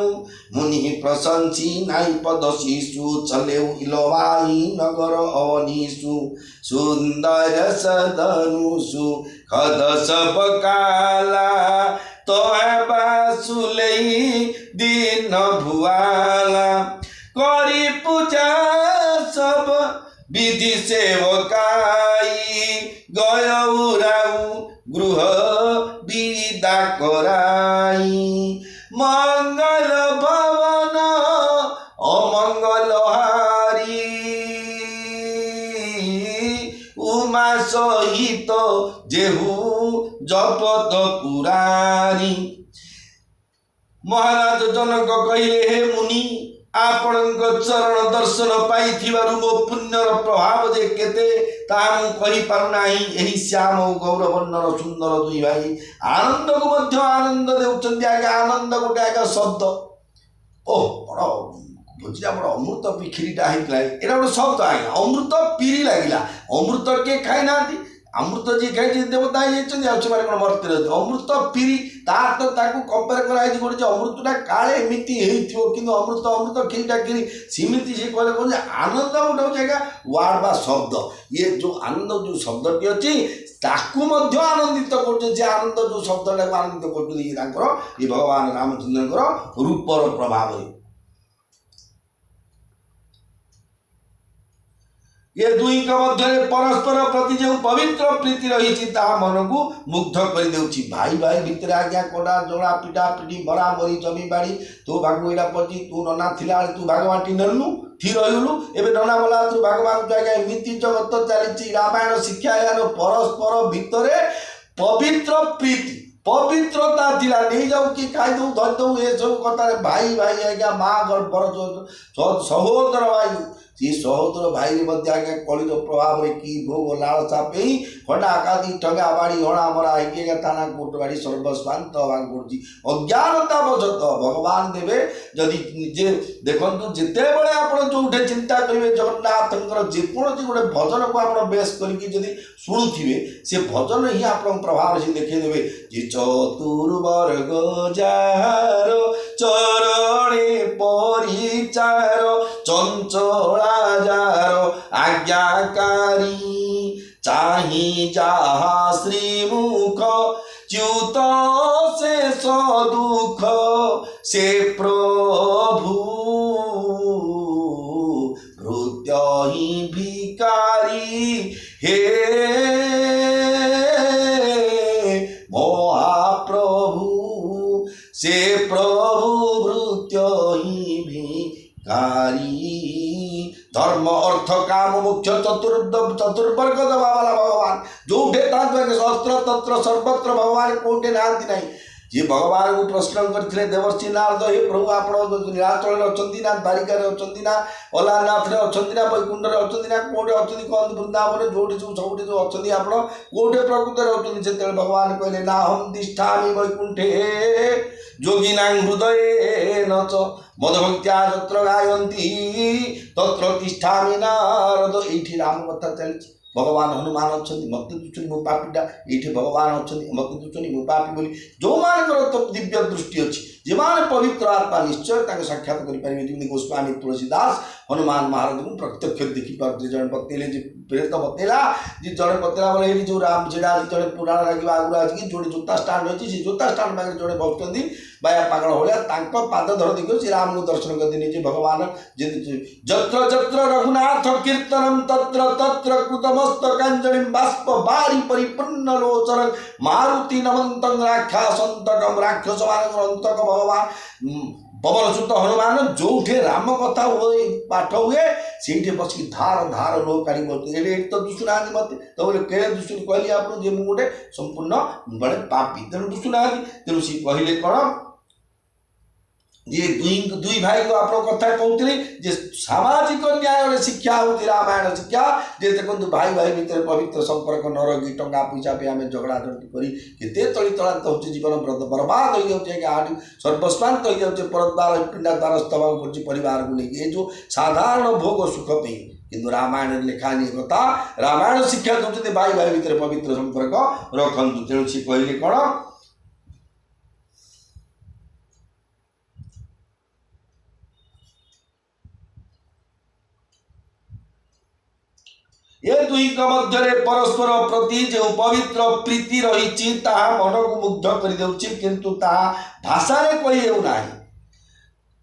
मुनि प्रशंसी नाई पद शिशु चलेऊ इलवाई नगर अवनीसु सुंदर सदनुसु खद सब काला तो बासुले दिन भुआला करी पूजा सब विधि सेवकाई गय उराऊ गृह विदा कराई मंगल भवन अमंगल हारी उमा सहित जेहू जपत पुरारी। महाराज जनक कहले हे मुनि आपण चरण दर्शन पाई मो पुण्यर प्रभाव जे केते ताहा मु कहि पारु नाही। एही श्याम और गौरवर्णन सुंदर दुई भाई आनंद को मध्य आनंद देउचंदी। आगे आनंद गोटे आगे शब्द ओह बड़ बुझिला बड़ अमृत पिखिरीटा होता है एटा गोटे शब्द आगे अमृत पीरी लगिला। अमृत के खाई ना अमृत जी खाई देवता होती कौन मरते रहते अमृत पीरी तार तो कंपेयर कराई गोटे अमृतटा काले एमती कि अमृत अमृत खीरीटा खीरी सेमती से कहले कौन आनंद गोटे जगह वार्ड बा शब्द ये जो आनंद जो शब्दटी अच्छी ताकू मध्य आनंदित कर आनंद जो शब्दटा को आनंदित कर भगवान रामचंद्र रूपर प्रभाव ये दुई का मध्य परस्पर प्रति जो पवित्र प्रीति रही मन को मुग्ध कर देउछि। भाई भाई भितर आज्ञा कोडा जोड़ा पिटा पिटी मरा मरी जमी बाड़ी तू भाग एटा पची तू नना थिला तू भाग बाटी नलु थी रहिलु एबे नना बोला तू भगवान तो आज्ञा एमिति जगत चली रामायण शिक्षा यार परस्पर भितरे पवित्र प्रीति पवित्रता थिला नहीं जाऊ कि खाई दऊ धर दऊ ये सब कथा भाई भाई आज्ञा माँ गर्भर सहोदर भाई सी सहोदर भाई मध्य आगे कलिर प्रभाव में कि भोग लालसा पे खंडा आकादी ठगा बाड़ी हणा मरा आगे थाना कोट बाड़ी सर्वस्वांत हवाक पड़ी अज्ञानता बचत भगवान देवे जदि जे देखु जिते बड़े आप जो चिंता करेंगे जगन्नाथ जेकोसी गोटे भजन को आप बेस करी शुणुवे से भजन ही आप प्रभाव से देखेदेवे जे चतुर्वर्ग जार चरणे परिचार चंचला जार आज्ञाकारी चाही जहा श्रीमुख च्युत से सदुख से प्रभु भृत्य ही भिकारी हे महाप्रभु से प्रभु भृत्य ही भिकारी। धर्म अर्थ काम मुख्य चतुर्वर्ग दबावाला भगवान जो शस्त्र तत्र सर्वत्र भगवान कोटे नांती नहीं जी भगवान को प्रश्न करते देवर्षि नारद हे प्रभु आप नीलाचल अच्छा ना द्वारिका अच्छा ना अलारनाथ अच्छा ना वैकुंठ अच्छा ना कौटे अच्छा कहते वृंदावन जो सब जो अच्छा आप कौटे प्रकृत अच्छा से भगवान कहले ना हम तिष्ठा वैकुंठे योगिना हृदय न मदभक्त्या तत्र गायन्ति तत्र तिष्ठामि नारद। ये राम कथा चली भगवान हनुमान अच्छा मत दुचुनी मो पापीटा ये भगवान अच्छा मत दुचुनी मो पापी बोली जो मानकर तो दिव्य दृष्टि अच्छी जे माने पवित्र आत्मा निश्चय साक्षात करें गोस्वामी तुलसीदास हनुमान महाराज को प्रत्यक्ष देखिपारे जन बतेले प्रेत बतेला जी जड़े बतेला बोले जो राम जेड़ा जड़े पुराण लगे आगुआ आज जोड़े जोता स्टाण अच्छी से जोता स्टाण पाखे जोड़े बसुँच बाया पागल भाया पाद धर देखिए सी राम को दर्शन करते निजे भगवान जत्र जत्र रघुनाथ कीर्तनम तत्र तत्र कृतमस्तकांजलि बाष्प बारी परिपूर्ण लोचन मारुति नमंतं राक्षसंतकम राक्षसमानंतक भगवान पवन सुत हनुमान जो राम कथा हुए पाठ हुए से बस धार धार लो काढ़ी बोलते तो दुशुना मत तो बोले के दुशु कहली आप गोटे संपूर्ण बड़े पापी तेणु दुशुना तेणु सी कहले कौन ये दुई भाई को आप कथा कहते सामाजिक न्याय शिक्षा होती रामायण शिक्षा जे देखो भाई भाई भितर पवित्र संपर्क न रखी टंका पैसा पे आम झगड़ा झगड़ी करी तली तलांत हो जीवन बर्बाद हो जाए सर्वस्वांत हो जाए परद्वार पिंडा द्वारस्थ होगा परिवार को लेकिन जो साधारण भोग सुख पे किंतु रामायण लिखानी कथा रामायण शिक्षा दूसरे भाई भाई भितर पवित्र संपर्क रखु तेणु सी कहले कौन ए दुईक मध्य परस्पर प्रति जो पवित्र प्रीति रही मन को मुग्ध कर किंतु ताहा भाषा कही हेउना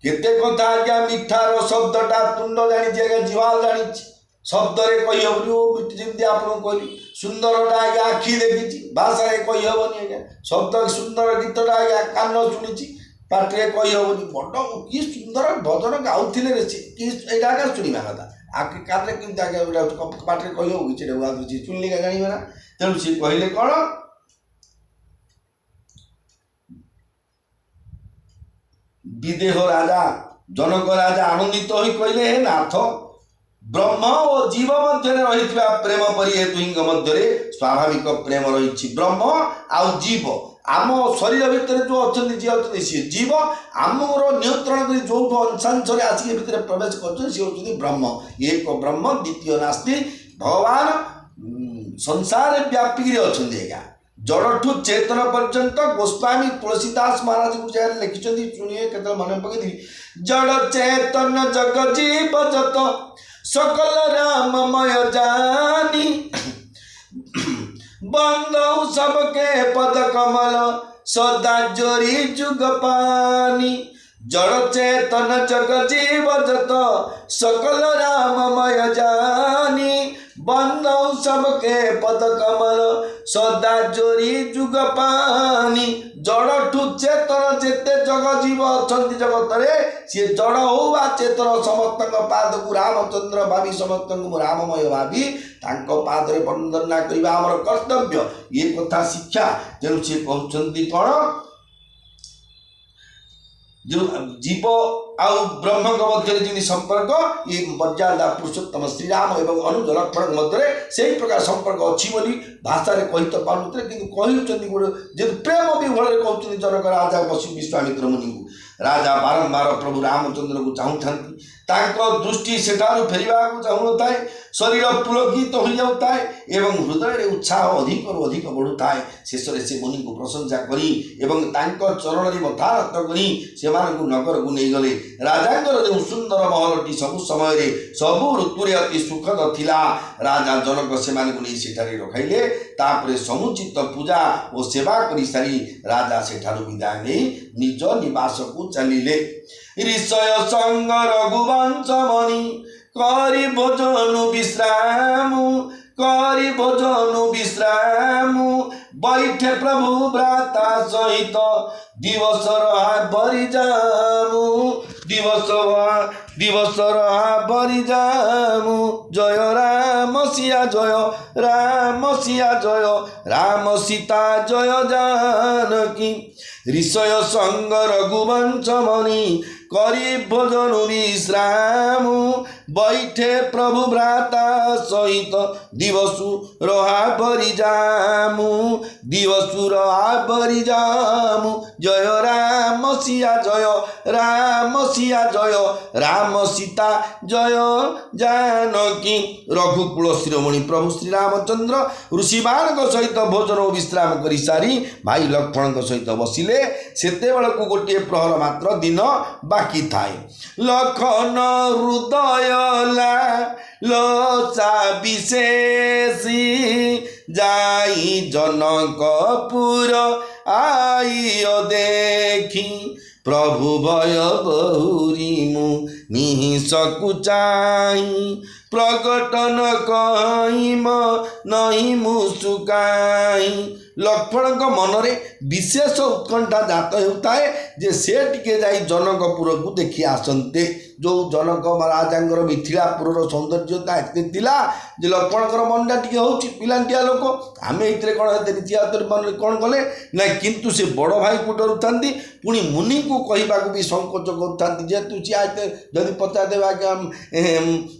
केते कथा आज्ञा मिठार शब्दटा तुंड जानी आज्ञा जीवाल जानी शब्द कही हेबनी जमी आप कहली सुंदरटा आज्ञा आखि देखी भाषा कही हेबनी आज्ञा शब्द सुंदर गीतटा आज्ञा कान शुणी पाटे कही हेबनी बड़ कि सुंदर भजन गाँव यहाँ शुणा कथा आखि काने केमती आज्ञा पाटे कही हो कि शुणिले क्या जाना ना तेणु सी कहले कौन विदेह राजा जनक राजा आनंदित हो कहले हे नाथ ब्रह्म और जीव मध्य रही प्रेम परी दुहींक मध्य स्वाभाविक प्रेम रही ब्रह्म आउ जीव आम शरीर भितर जो अच्छा जी अच्छा सी जीव आमर नियंत्रण कर जो अंशांश आसिक भितर प्रवेश कर ब्रह्म एक ब्रह्म द्वितीय नास्ति भगवान संसार व्यापिक अच्छा जड़ठू चेतन पर्यंत गोस्वामी तुलसीदास महाराज गुरुचार्य लिखिं शुणिए के मन पकई जड़ चेतन जग जीव जत सकल राममय जानी बंदौ सबके पद कमल सदा जोरी जुग पानी जड़ चेतन जग जीव जत सकल राममय जानी बंदौ सबके पद कमल सदा जोरी जुग पानी जड़ठू चेतन जेते जग जीव अच्छा जगत सी जड़ हो चेतन समस्त पाद को रामचंद्र भावी समस्त राममय भावी पादरे वंदना करने आमर कर्तव्य ये कथा शिक्षा तेणु सी कहते कौन जो जीव आउ ब्रह्म मध्य जी संपर्क ये मर्यादा पुरुषोत्तम श्रीराम एवं अनुज लक्ष्मण मध्य से ही प्रकार संपर्क अच्छी बोली भाषा कही तो पारे कि कहते गोटे जो प्रेम विभल कहते जनक राजा वसु विश्वामित्र मुनि को राजा बारंबार प्रभु रामचंद्र को चाहूँ दृष्टि सेठारू फेरवा चाहून थाए शरीर पुलकित हो जाए एवं हृदय उत्साह अधिक अधिक बढ़ुता है शेष से मुनि को प्रशंसा करी एवं चरण में मथारत करी से नगर को नहीं गले राजा जो सुंदर महलटी सबु समय सबु ऋतु अति सुखद थिला राजा जनक से नहीं रखाइले तापर समुचित पूजा और सेवा कर सारी राजा सेठारू विदाय नहीं निज निवास को चलिले ऋषय संग रघुवंश मणि करी भोजन विश्राम बैठे प्रभु भ्राता सहित दिवस रहा बरिजामु जय राम सिया जय राम सीता जय जानकी ऋषय संग रघुवंश मणि करी भोजन विश्राम बैठे प्रभु भ्राता सहित दिवसु रहा बरिजामु जय राम सिया जय राम सीता जय जानकी रघुकुल शिरोमणि प्रभु श्री रामचंद्र ऋषिमान सहित भोजन विश्राम कर सारी भाई लक्ष्मण सहित बसिले सेते बेलू गोटे प्रहर मात्र दिन बाकी थाए लखन हृदय लोचा विशेषी जाई जनकपुर आई देखी प्रभु भय बहुरी मु निहिसकु चाही प्रकटन कहिम नहीं मुसुकाई लक्ष्मण मन में विशेष उत्कंठा जात होता है जे से टिके जाई जनकपुर को देखी आसंते जो जनक राजा मिथिलापुर सौंदर्यता एत जे लक्ष्मण मनटा टी हो पिलांटिया लोक आम ये कौन मन कौन कले ना किंतु से बड़ भाई को डर था पुणी मुनि को कहवाक भी संकोच कर जेहेतु सी आते जदि पचार देवा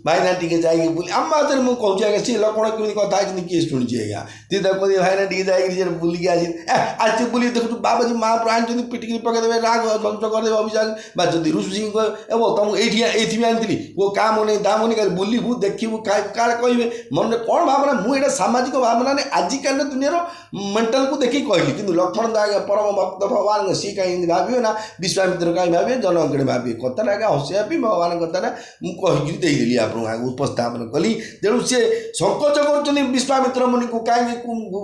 भाईना टी जाइए बुले आम बात मुझे कहूँ आगे सी लक्ष्मण केमी कथा किए शुणी आज्ञा ती कहते भाईना टी जाइए बुलिकी आज बुल देखु बाबाजी महाप्रभु आनी पिटिकी पकईदे राग ध्वंस करदे अभिषेक बा जदि ऋषि तुमको ये आनी वो काम नहीं दाम नहीं बुलू देखू काले कहे मन में कौन भावना मुझे सामाजिक भावना नहीं आजिकल दुनिया मेंटाल को देखिए कहली कि लक्ष्मण आज्ञा परम भक्त भगवान सी कहीं भावे ना विश्वामित्र कहीं भावे जनक भावे कथा आज्ञा हसिया भी भगवान कथा मुझे कहीकि देदेली आप उपस्थित उपस्थापन कली तेणु सी संकोच कर विश्वामित्र मुनि को कहीं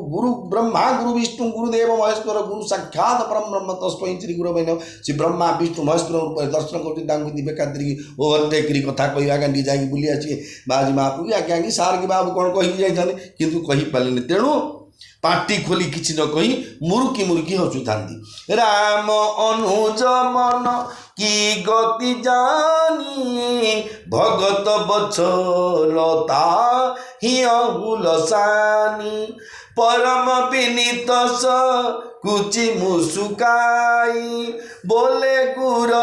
गुरु ब्रह्मा गुरु विष्णु गुरुदेव महेश्वर गुरु साक्षात परम ब्रह्म तस्मै श्री गुरु बहन श्री ब्रह्मा विष्णु महेश्वर दर्शन कर बेकादी ओ हत्या करी कथा कह आगे जाकि बुली आसी बाजी महाप्रभु आज्ञा सार कि बाबू कौन कही जाते किंतु कहीपारे तेणु पाटी खोली किसी न कही मुरुकी हसुता राम अनुज मन की गति जानी भगत बचलता ही अहुलसानी परम विनीत कुची मुसुकाई बोले गुर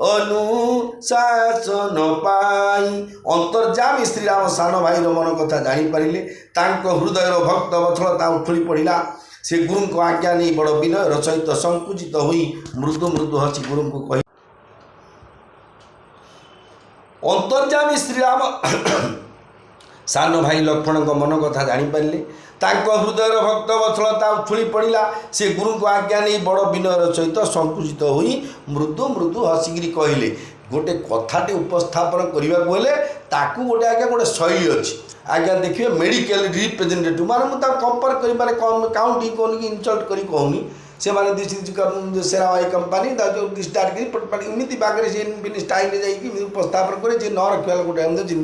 अनुशासन पाई अंतर्जामी श्रीराम सान भाई मन कथा जापारे हृदय भक्त वत्सलता उछुली पड़ा से गुरु को आज्ञा नहीं बड़ विनयर सहित संकुचित होई मृदु मृदु हसी गुरु को कही अंतर्जामी श्रीराम सान भाई लक्ष्मण को मन कथा जापारे हृदय भक्त वत्सलता उछुली पड़ा से गुरु को आज्ञा नहीं बड़ विनयर सहित संकुचित होई मृदु मृदु हसिकी कहले गोटे कथाटे उपस्थापन करने को हेले ताकू गोटे आज्ञा गोटे शैली अच्छी आज्ञा देखिए मेडिकल रिप्रेजेंटेटिव माने मुझे कंपेयर कर काउंटी कौन कि इनसल्ट करी कहूनी से माने दिस सेरावाई कंपनी जो स्टार्ट करी इमती बागरे से स्टाइल जाइए उपस्थापन करे जे न रखा गोटे जिन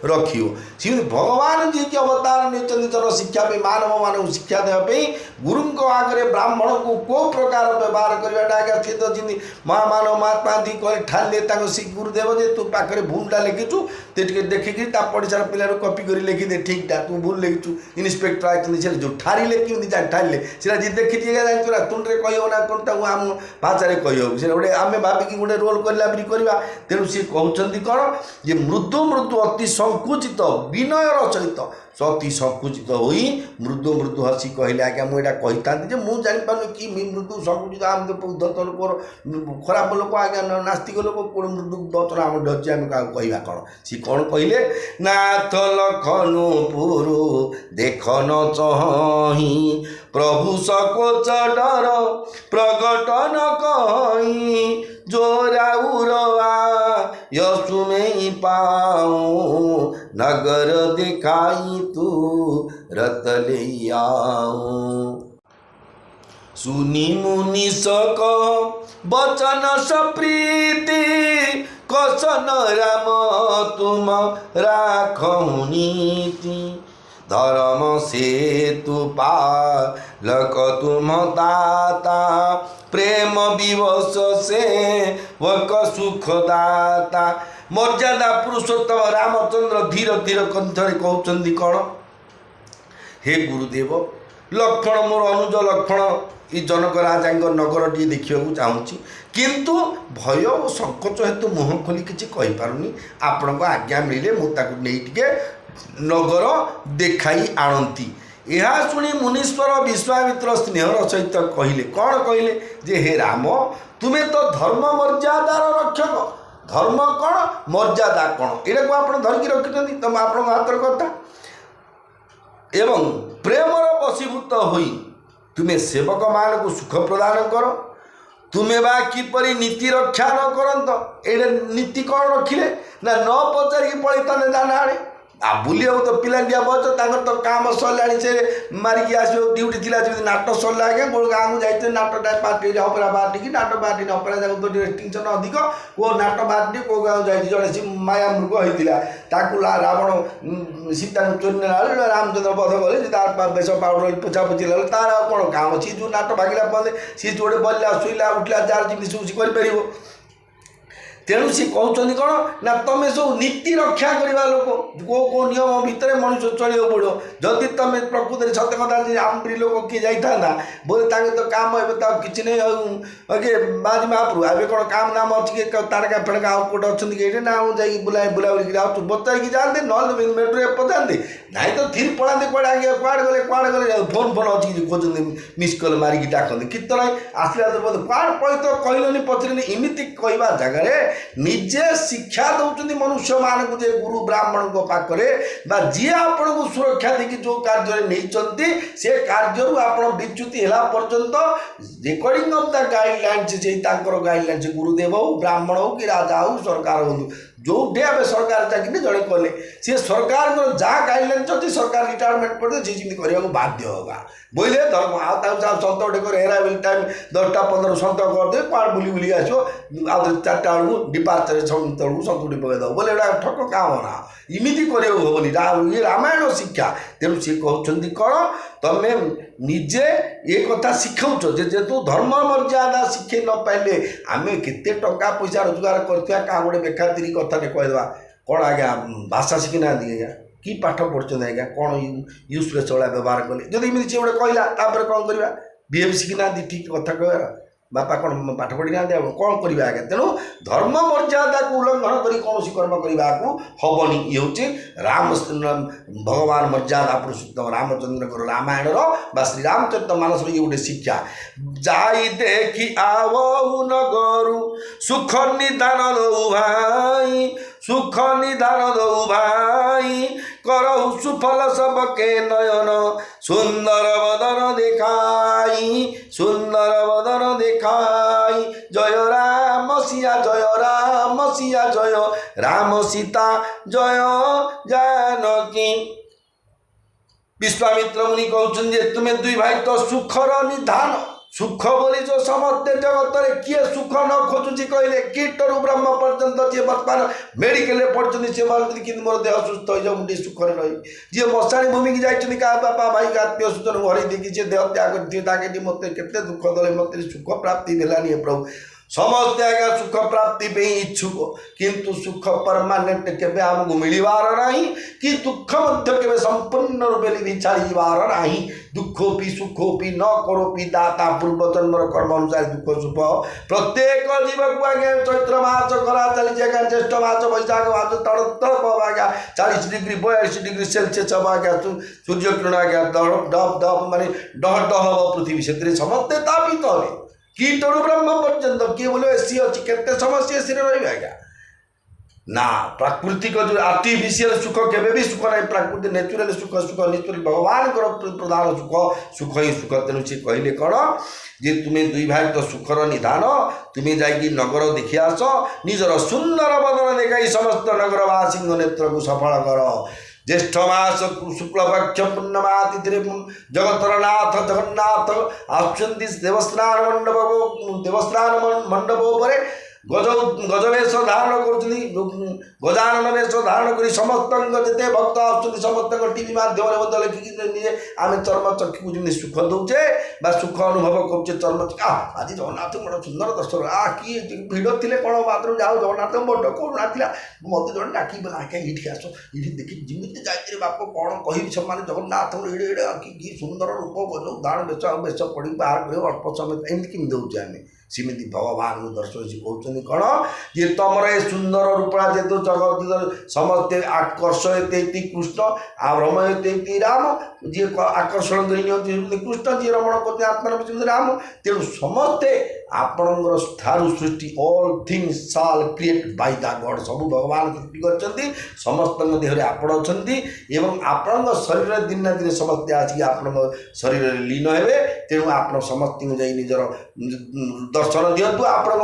रखियो सी भगवान जी की अवतार नहीं जन शिक्षा मानव मान शिक्षा देवाई गुरु आगे ब्राह्मण को कौ प्रकार व्यवहार करवाटा आज्ञा सी तो जी महामानव महात्मा दी कह ठाले गुरुदेव जे तू पाखे भूलटा लिखिचु ते देखिकी पड़शार पिला कपी कर लिखिदे ठीकटा तू भूल लिखिचु इन्स्पेक्टर आते जो ठारिले कि ठारिले सीटा जी देखी तुंडे कहना कौनटा आम भाषा कह गोटे आम भाविकी गोटे रोल करवा तेणु सी कहते कौन जे मृदु मृदु अति संकुचित विनयर सहित अति संकुचित हो मृदु मृदु हसी कहले आज्ञा मुझे कही था मुझे जापार कि मृदु संकुचित आम उद्धत लोक खराब लोक आज्ञा नास्तिक लोक कौन मृदु बचन आम डर आम क्या कहवा कौन सी कौन कहले नाथ लखनपुर देख न चही प्रभु सकोच डर प्रगटन कही जोराउरवा यसु में पाऊँ नगर दिखाई तू रत ले आऊँ सुनी मुनि सक बचन सप्रीति कसन राम तुम राखौ नीति धर्म सेतु पालक तुम दाता प्रेम विवश से वक सुखदाता मर्यादा पुरुषोत्तम रामचंद्र धीर धीर कंठरे कहते कौन हे गुरुदेव लक्ष्मण मोर अनुज लक्ष्मण ये जनक राजा नगर टी देखा चाहूँगी किंतु भय और संकोच हेतु मुह खोली किसी कहीपारूनी आपण को आज्ञा मिले मुझे नगर देखाई आणती यह शुणी मुनीश्वर विश्वामित्र स्नेहर सहित कहले कौन कहले जे हे राम तुम्हें तो धर्म मर्यादार रक्षक धर्म कौन मर्यादा कौन यहाँ को आप धरिकी रखिंट तुम आप हाथ कथा एवं प्रेमर वशीभूत होई तुम्हें सेवक मान को सुख प्रदान कर तुम्हें बा किपरि नीति रक्षा न करत ये नीति कौन रखिले ना न पचारिकी पलैता जाना आड़े आ बुलिया तो पिलांटिया बच तो काम सरला से मारिकी आस ड्यूटी थी नाट सरला आगे गोल गाँव को जाते नाट पार्टी अपरा पार्टी की नाट पार्टी अपरा जाक तो रेस्ट्रिक्शन अधिक को नाट पार्टी कौ गाँव जाए जड़े सी माया मृग होता रावण सीता चोरी रामचंद्र बध गले तार बेस पाउडर पोछापोछि तार कौन काम सी जो नाट भागिला पदे सी जोड़े बल्ला शुला उठला जार जमी सब कर तेणु सी कहते कौन ना तुम सब नीति रक्षा करवा लोक को नियम भितर मनुष्य चलो पड़ो जदि तुम प्रकृति सत कथा आम प्री लोक किए जाता बोले तो काम ए कि नहीं अगे बाजी महाप्रभु ए कौन काम नाम अच्छी तारका फेड़का आउ कौटे अच्छा कि ना जाइए बुलाबुली आउँ बचाई जाते ना मेट्रो पचाते ना तो थिर पड़ाते कड़े आगे कुआड़े गले फोन फोन अच्छी खोजते मिस कल मारिकी डाकते कित ना आसला तो कुआड़ पड़े तो कहलनि पचरनि इमिति कहवा जगह निजे शिक्षा दौरान मनुष्य मान को जे गुरु ब्राह्मण पाखे जी आपण को सुरक्षा देखिए जो कार्य नहीं से कार्य आप विच्युति है पर्यंत recording of the guidelines guidelines गुरुदेव हो ब्राह्मण हो कि राजा हो सरकार हो जोटे आम सरकार चाकरी जड़े कले सी सरकार जहाँ गाइडलाइन अच्छी सरकार रिटायरमेंट पड़े सी जमी करने को बाध्य होगा बोले धर्म सत गोटे कर हेरा बेल टाइम 10टा 15 सत करदे कौन बुली बुली आसो आ 4टा बेलू डिपार्चर तलू सतुटी पकईद बोले एटा ठक काम ना इमिति करनी ये रामायण शिक्षा तेणु सी कहते कौन तमें निजे ये कथा शिखाऊच जेहेतु धर्म मर्यादा शिखे न पाइले आम केते टंका पैसा रोजगार करथिया का गोटे बेखातिरी कथा कहीदेवा कौन आज्ञा भाषा शिखिना आज्ञा कि पाठ पढ़ुं आज्ञा कौन यूजले चला व्यवहार कले जब इमती सी गोटे कहला कौन करवा बीएम शिखिना ठीक कथा कहर बापा कौन पाठ पढ़ी ना कौन करवा आज्ञा तेणु धर्म मर्यादा को उल्लंघन कर कौन कर्म करने को हेनी ये हूँ राम भगवान मर्यादा पुरुषोत्तम रामचंद्र रामायण बा श्री रामचरित मानस ये गोटे शिक्षा जाई देखी आवहु नगरु सुख निदान दौ भाई सुख निदान दौ भाई करहु सुफल सबके नयन सुंदर बदन देखाई सुंदर बदन देखाई जय राम सिया जय राम सीता जय जानकी। विश्वामित्र मुनि कहते तुम्हें दुई भाई तो सुखर निधान सुख बोली जो समस्ते जगत में किए सुख न खोजुची कहले कीटरू ब्रह्म पर्यंत जी बर्तमान मेडिकल पढ़ते सी मानते कि मोर देह सुस्थ हो जाए मुझे सुखर रही जी मशाणी भूमि की जाइए क्या बापा भाई आत्मीय सूचन हरई देखी जी देह त्याग कर मत के दुख दे मत सुख प्राप्ति देलानी प्रभु समस्ते आज्ञा सुख प्राप्ति पे इच्छुक किंतु सुख परमानेंट केबे आमको मिलबार नहीं कि दुख मध्य केबे संपूर्ण रूपे छाड़बार नहीं दुखोपि सुखोपि न करोपि दाता पूर्व जन्मर कर्म अनुसार दुख सुख प्रत्येक जीव को आज्ञा चैत्र मास खरा चली आज्ञा ज्येष्ठ मास वैशाख मास तड़प आज्ञा 40 डिग्री 42 डिग्री सेल्सियस हम आज्ञा सूर्य किरण आज्ञा डब डब माने डह डह पृथ्वी से समस्ते तापित हे कीटरू ब्रह्म पर्यंत किए बोले एसी अच्छी केते समस्या एसी रही आज्ञा ना प्राकृतिक जो आर्टिफिशियल सुख केबे भी सुख नहीं प्राकृतिक नेचुरल सुख सुख नेचुरल भगवान प्रधान सुख ही सुख तेणु सी कहले कौन जे तुम्हें दुई भाई तो सुखर निधान तुम्हें जाकि नगर देखि आस निजर सुंदर बदन देखाई समस्त नगरवासी नेत्र को सफल कर ज्येष्ठ मास शुक्लपक्ष पूर्णमा तिथि जगतर नाथ जगन्नाथ आसुंच देवस्थान मंडप पर गजवेश धारण कर गजानन वेश धारण कर समस्त जिते भक्त आसुँच समस्त टीवी माध्यम लिखिकी आम चर्म चक्षु जमी सुख दौचे सुख अनुभव करुचे चर्म आज जगन्नाथ बड़ा सुंदर दर्शन किए भिड़ थे कौन बाथरूम जाओ जगन्नाथ बड़ करुणा था मत जन डाक ये आस ये देखी जमी जाए बाप कौन कह से जगन्नाथ कि सुंदर रूप गज उदाहरण वेश पड़ी बाहर कर अल्प समय एमती कमी दौचे आम सेमती भगवान को दर्शन से कहते कौन ये तुम ये सुंदर रूपा जेहेतु जगत समस्ते आकर्षयते कृष्ण आ रमयते राम जी आकर्षण कर कृष्ण जी रमण करते आत्मा राम तेणु समस्ते आपणकर ठारू सृष्टि ऑल थिंग्स साल क्रिएट बाय द गॉड सब भगवान सृष्टि कर समस्त देहरे आपण अच्छा आपण शरीर दिन ना दिन समस्ते आसिक आपण शरीर लीन हे तेणु आप समस्त निजर दर्शन दिंतु आपण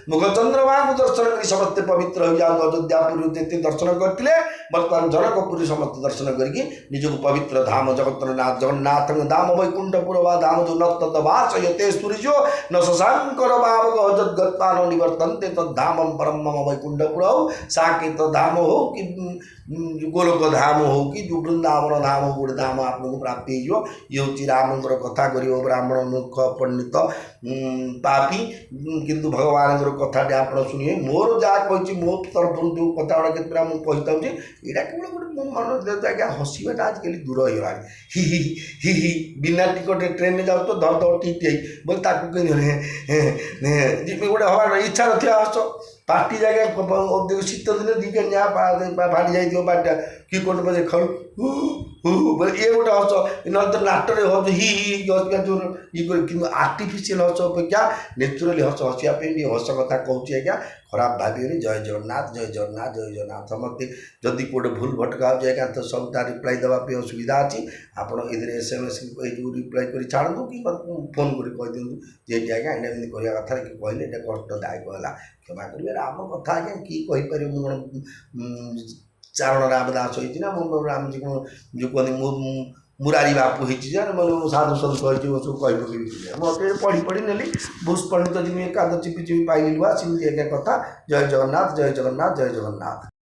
मुख चंद्रमा को दर्शन कर समस्ते पवित्र हो जाओ अयोध्यापुर जिते दर्शन करते बर्तमान जनकपुरी समस्त दर्शन करके निजक पवित्र धाम जगतनाथ जगन्नाथ धाम वैकुंठपुर वा धाम जो नत वासयते सूर्यो न शशांकर भावक जद्गत्पान निवर्तन्ते तद्धाम परम मम वैकुंठपुर हो साकेत धाम हो कि गोलोक धाम हो कि जो वृंदावन धाम हो गोटे धाम आपको प्राप्ति हो ये हूँ रामंकर कथा कर ब्राह्मण मूर्ख पंडित पापी किंतु भगवान कथा आप शुणे मोर जहाँ कही मो तरफ जो कथा गुड़ा केतरा मुझे यहाँ केवल गोटे मो मन आज्ञा हसवाटा आजिकल दूर हो गला हि बिना टिकट ट्रेन में जाओ तो धर धर टी बोले ताकू गोटे हमार इच्छा रही हस पार्टी जगह शीत दिन दिखे फाटी जाइए पार्टी कि कौन बजे खाऊ हु हु बोले ये गोटे हस न तो नाटरे हस हि हस जो ये कि आर्टिफिशियल हस अपेक्षा नेचुराली हस हसियापी हस कथा कहूँ आज्ञा खराब भावियोनी जय जगन्नाथ जय जगन्नाथ जय जगन्नाथ समस्ते जदि कोटे भूल भटका हो जाए तो सब रिप्लाई देवाई असुविधा अच्छी आपड़ ए SMS जो रिप्लाई कर छाड़ू कि फोन कर कह दिखाँ जे आज्ञा एटा एमती कहवा कथा कि कहले ये कष्टदायक है क्षमा करेंगे आम कथा आज्ञा कि कहीपर चारण रामदास होती ना राम जी जो कहते मुरारी बापू हो साधु सदु कही सब कही पकड़ी मत पढ़ी पढ़ी नेली भूस्पंडित जी काद चिपी चिपी पाइली लुआ सिमती आज्ञा कथा जय जगन्नाथ जय जगन्नाथ जय जगन्नाथ।